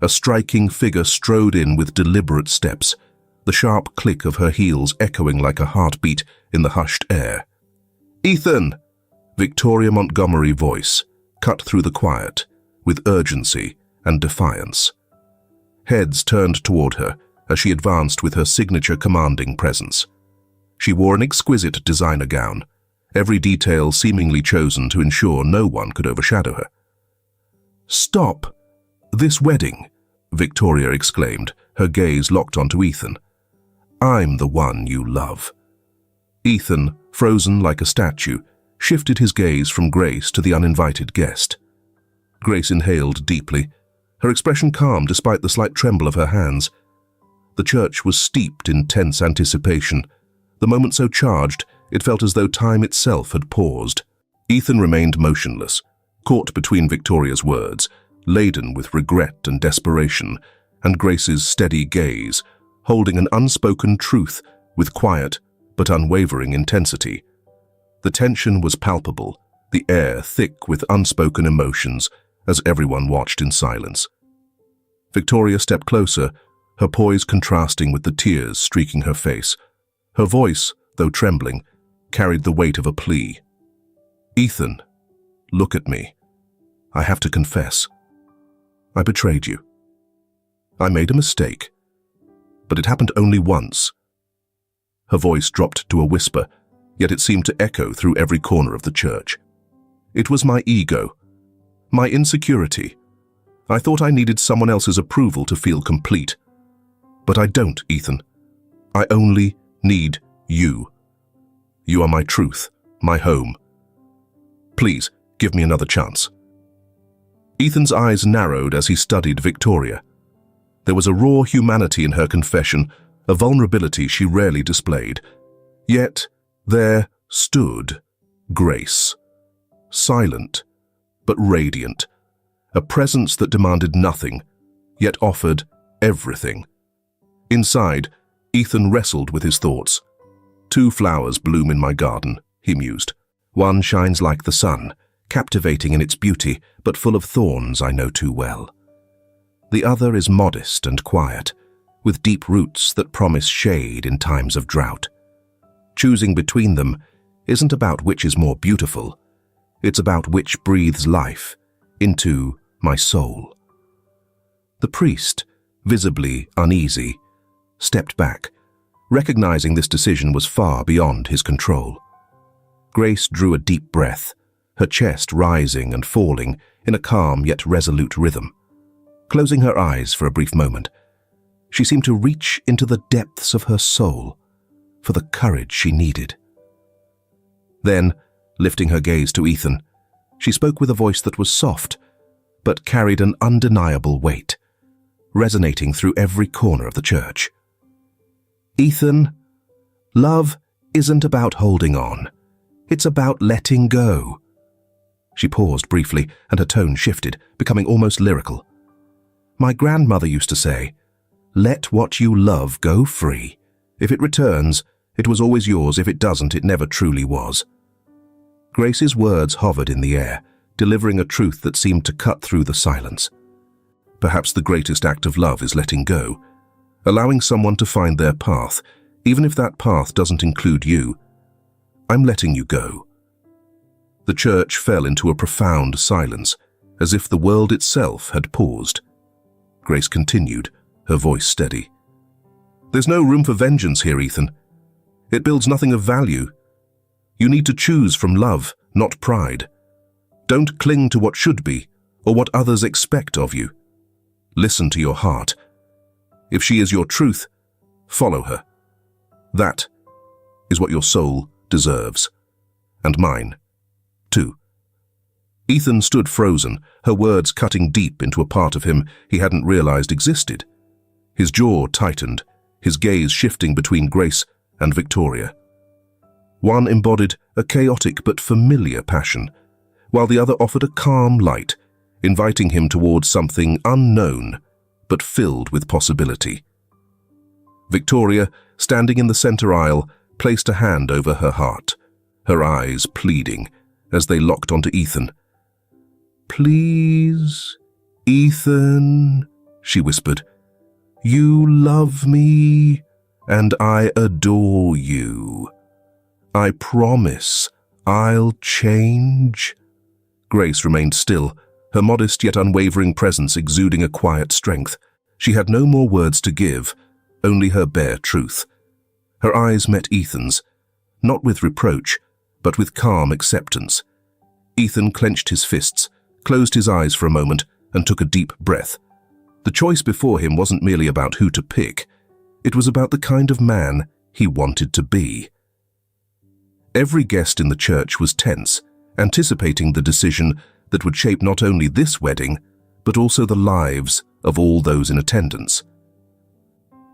A striking figure strode in with deliberate steps, the sharp click of her heels echoing like a heartbeat in the hushed air. "Ethan!" Victoria Montgomery's voice cut through the quiet with urgency and defiance. Heads turned toward her as she advanced with her signature commanding presence. She wore an exquisite designer gown, every detail seemingly chosen to ensure no one could overshadow her. "Stop this wedding!" Victoria exclaimed, her gaze locked onto Ethan. "I'm the one you love." Ethan, frozen like a statue, shifted his gaze from Grace to the uninvited guest. Grace inhaled deeply, her expression calm despite the slight tremble of her hands. The church was steeped in tense anticipation, the moment so charged it felt as though time itself had paused. Ethan remained motionless, caught between Victoria's words, laden with regret and desperation, and Grace's steady gaze, holding an unspoken truth with quiet but unwavering intensity. The tension was palpable, the air thick with unspoken emotions, as everyone watched in silence. Victoria stepped closer, her poise contrasting with the tears streaking her face. Her voice, though trembling, carried the weight of a plea. "Ethan, look at me. I have to confess. I betrayed you. I made a mistake, but it happened only once." Her voice dropped to a whisper, yet it seemed to echo through every corner of the church. "It was my ego, my insecurity. I thought I needed someone else's approval to feel complete. But I don't, Ethan. I only need you. You are my truth, my home. Please, give me another chance." Ethan's eyes narrowed as he studied Victoria. There was a raw humanity in her confession, a vulnerability she rarely displayed. Yet, there stood Grace, silent but radiant, a presence that demanded nothing, yet offered everything. Inside, Ethan wrestled with his thoughts. "Two flowers bloom in my garden," he mused. "One shines like the sun, captivating in its beauty, but full of thorns I know too well. The other is modest and quiet, with deep roots that promise shade in times of drought. Choosing between them isn't about which is more beautiful, it's about which breathes life into my soul." The priest, visibly uneasy, stepped back, recognizing this decision was far beyond his control. Grace drew a deep breath, her chest rising and falling in a calm yet resolute rhythm. Closing her eyes for a brief moment, she seemed to reach into the depths of her soul for the courage she needed. Then, lifting her gaze to Ethan, she spoke with a voice that was soft, but carried an undeniable weight, resonating through every corner of the church. Ethan, love isn't about holding on. It's about letting go. She paused briefly, and her tone shifted, becoming almost lyrical. My grandmother used to say, let what you love go free. If it returns, it was always yours. If it doesn't, it never truly was. Grace's words hovered in the air, delivering a truth that seemed to cut through the silence. Perhaps the greatest act of love is letting go, allowing someone to find their path, even if that path doesn't include you. I'm letting you go. The church fell into a profound silence, as if the world itself had paused. Grace continued, her voice steady. There's no room for vengeance here, Ethan. It builds nothing of value. You need to choose from love, not pride. Don't cling to what should be, or what others expect of you. Listen to your heart. If she is your truth, follow her. That is what your soul deserves. And mine, too. Ethan stood frozen, her words cutting deep into a part of him he hadn't realized existed. His jaw tightened, his gaze shifting between Grace and Victoria. One embodied a chaotic but familiar passion, while the other offered a calm light, inviting him towards something unknown but filled with possibility. Victoria, standing in the center aisle, placed a hand over her heart, her eyes pleading as they locked onto Ethan. Please, Ethan, she whispered. You love me, and I adore you. I promise I'll change. Grace remained still, her modest yet unwavering presence exuding a quiet strength. She had no more words to give, only her bare truth. Her eyes met Ethan's, not with reproach, but with calm acceptance. Ethan clenched his fists, closed his eyes for a moment, and took a deep breath. The choice before him wasn't merely about who to pick. It was about the kind of man he wanted to be. Every guest in the church was tense, anticipating the decision that would shape not only this wedding, but also the lives of all those in attendance.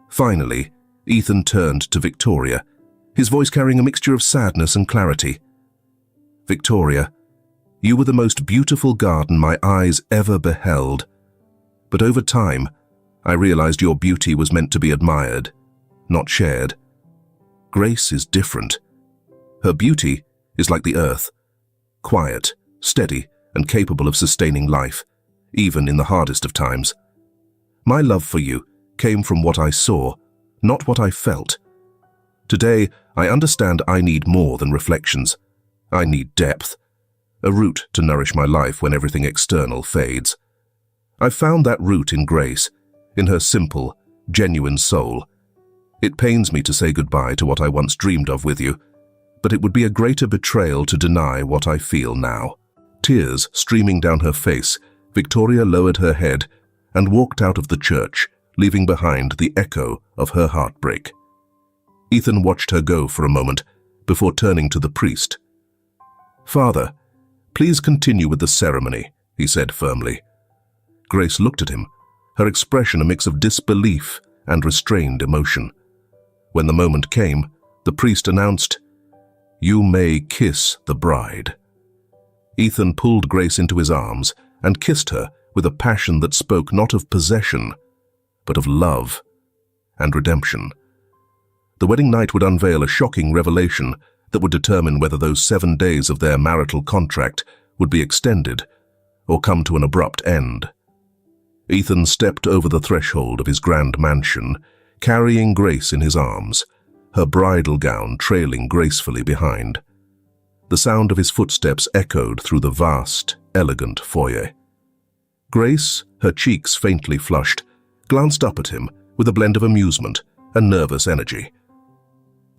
Finally, Ethan turned to Victoria, his voice carrying a mixture of sadness and clarity. Victoria, you were the most beautiful garden my eyes ever beheld. But over time, I realized your beauty was meant to be admired, not shared. Grace is different. Her beauty is like the earth, quiet, steady, and capable of sustaining life, even in the hardest of times. My love for you came from what I saw, not what I felt. Today, I understand I need more than reflections. I need depth, a root to nourish my life when everything external fades. I've found that root in Grace, in her simple, genuine soul. It pains me to say goodbye to what I once dreamed of with you, but it would be a greater betrayal to deny what I feel now. Tears streaming down her face, Victoria lowered her head and walked out of the church, leaving behind the echo of her heartbreak. Ethan watched her go for a moment before turning to the priest. Father, please continue with the ceremony, he said firmly. Grace looked at him, her expression a mix of disbelief and restrained emotion. When the moment came, the priest announced, You may kiss the bride. Ethan pulled Grace into his arms and kissed her with a passion that spoke not of possession, but of love and redemption. The wedding night would unveil a shocking revelation that would determine whether those 7 days of their marital contract would be extended or come to an abrupt end. Ethan stepped over the threshold of his grand mansion, carrying Grace in his arms, her bridal gown trailing gracefully behind. The sound of his footsteps echoed through the vast, elegant foyer. Grace, her cheeks faintly flushed, glanced up at him with a blend of amusement and nervous energy.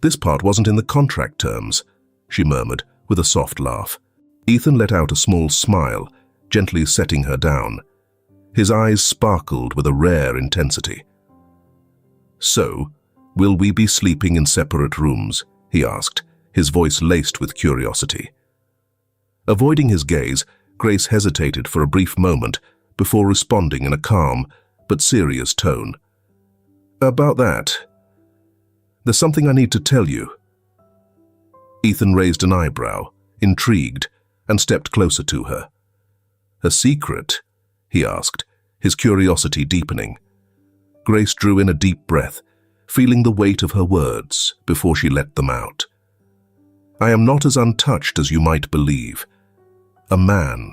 This part wasn't in the contract terms, she murmured, with a soft laugh. Ethan let out a small smile, gently setting her down. His eyes sparkled with a rare intensity. "So, will we be sleeping in separate rooms?" he asked, his voice laced with curiosity. Avoiding his gaze, Grace hesitated for a brief moment before responding in a calm but serious tone. "About that, there's something I need to tell you." Ethan raised an eyebrow, intrigued, and stepped closer to her. "A secret?" he asked, his curiosity deepening. Grace drew in a deep breath, feeling the weight of her words before she let them out. "I am not as untouched as you might believe. A man.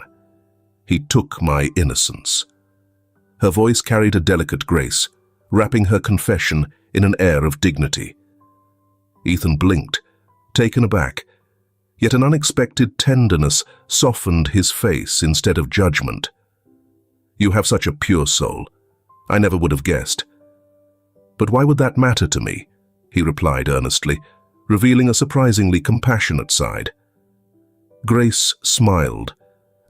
He took my innocence." Her voice carried a delicate grace, wrapping her confession in an air of dignity. Ethan blinked, taken aback, yet an unexpected tenderness softened his face instead of judgment. "You have such a pure soul. I never would have guessed." "But why would that matter to me?" he replied earnestly, revealing a surprisingly compassionate side. Grace smiled,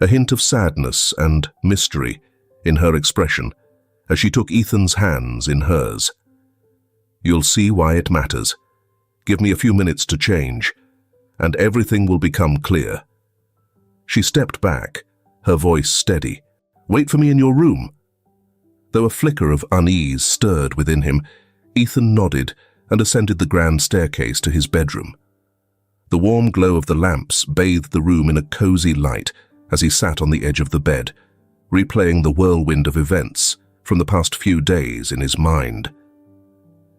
a hint of sadness and mystery in her expression as she took Ethan's hands in hers. "You'll see why it matters. Give me a few minutes to change, and everything will become clear." She stepped back, her voice steady. "Wait for me in your room." Though a flicker of unease stirred within him, Ethan nodded and ascended the grand staircase to his bedroom. The warm glow of the lamps bathed the room in a cozy light as he sat on the edge of the bed, replaying the whirlwind of events from the past few days in his mind.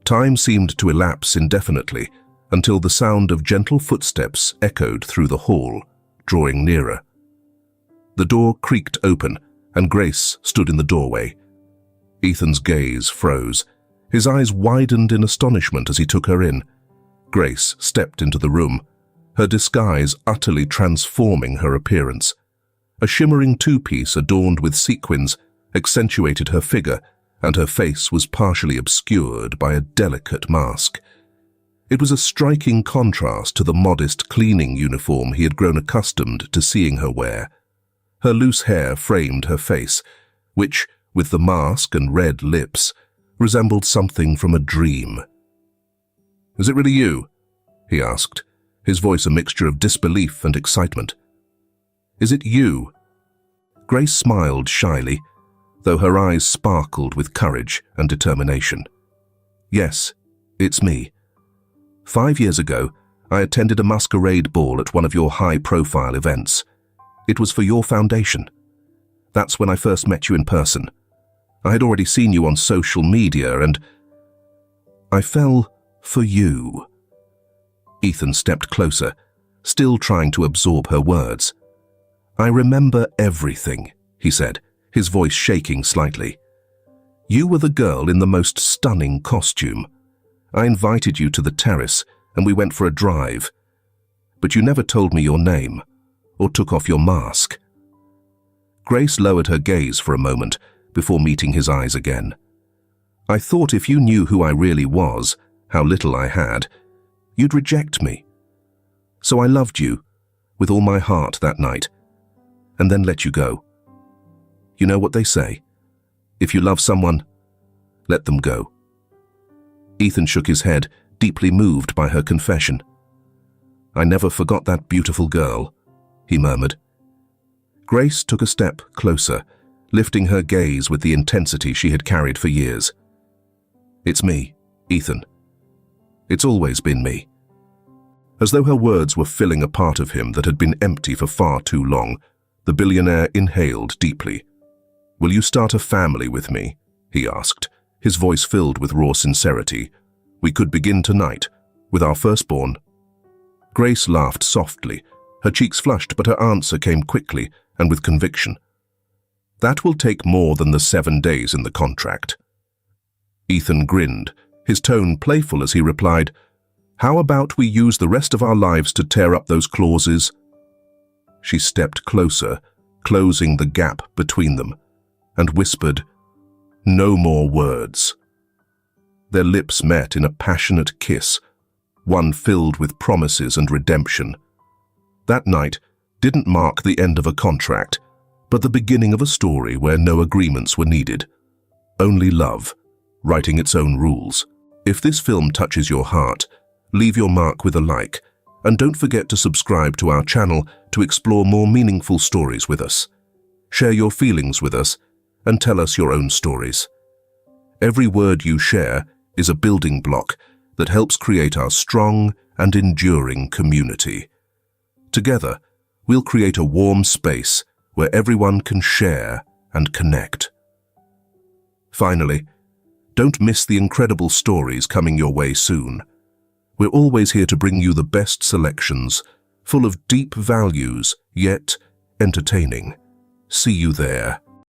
Time seemed to elapse indefinitely until the sound of gentle footsteps echoed through the hall, drawing nearer. The door creaked open, and Grace stood in the doorway. Ethan's gaze froze. His eyes widened in astonishment as he took her in. Grace stepped into the room, her disguise utterly transforming her appearance. A shimmering two-piece adorned with sequins accentuated her figure, and her face was partially obscured by a delicate mask. It was a striking contrast to the modest cleaning uniform he had grown accustomed to seeing her wear. Her loose hair framed her face, which, with the mask and red lips, resembled something from a dream. "Is it really you?" he asked, his voice a mixture of disbelief and excitement. "Is it you?" Grace smiled shyly, though her eyes sparkled with courage and determination. "Yes, it's me. 5 years ago, I attended a masquerade ball at one of your high-profile events. It was for your foundation. That's when I first met you in person. I had already seen you on social media, and I fell for you." Ethan stepped closer, still trying to absorb her words. "I remember everything," he said, his voice shaking slightly. "You were the girl in the most stunning costume. I invited you to the terrace, and we went for a drive. But you never told me your name, or took off your mask." Grace lowered her gaze for a moment before meeting his eyes again. "I thought if you knew who I really was, how little I had, you'd reject me. So I loved you with all my heart that night, and then let you go. You know what they say, if you love someone, let them go." Ethan shook his head, deeply moved by her confession. "I never forgot that beautiful girl," he murmured. Grace took a step closer, lifting her gaze with the intensity she had carried for years. "It's me, Ethan. It's always been me." As though her words were filling a part of him that had been empty for far too long, the billionaire inhaled deeply. "Will you start a family with me?" he asked, his voice filled with raw sincerity. "We could begin tonight, with our firstborn." Grace laughed softly, her cheeks flushed, but her answer came quickly and with conviction. "That will take more than the 7 days in the contract." Ethan grinned, his tone playful as he replied, "How about we use the rest of our lives to tear up those clauses?" She stepped closer, closing the gap between them, and whispered, "No more words." Their lips met in a passionate kiss, one filled with promises and redemption. That night didn't mark the end of a contract, but the beginning of a story where no agreements were needed. Only love, writing its own rules. If this film touches your heart, leave your mark with a like, and don't forget to subscribe to our channel to explore more meaningful stories with us. Share your feelings with us and tell us your own stories. Every word you share is a building block that helps create our strong and enduring community. Together, we'll create a warm space where everyone can share and connect. Finally, don't miss the incredible stories coming your way soon. We're always here to bring you the best selections, full of deep values, yet entertaining. See you there.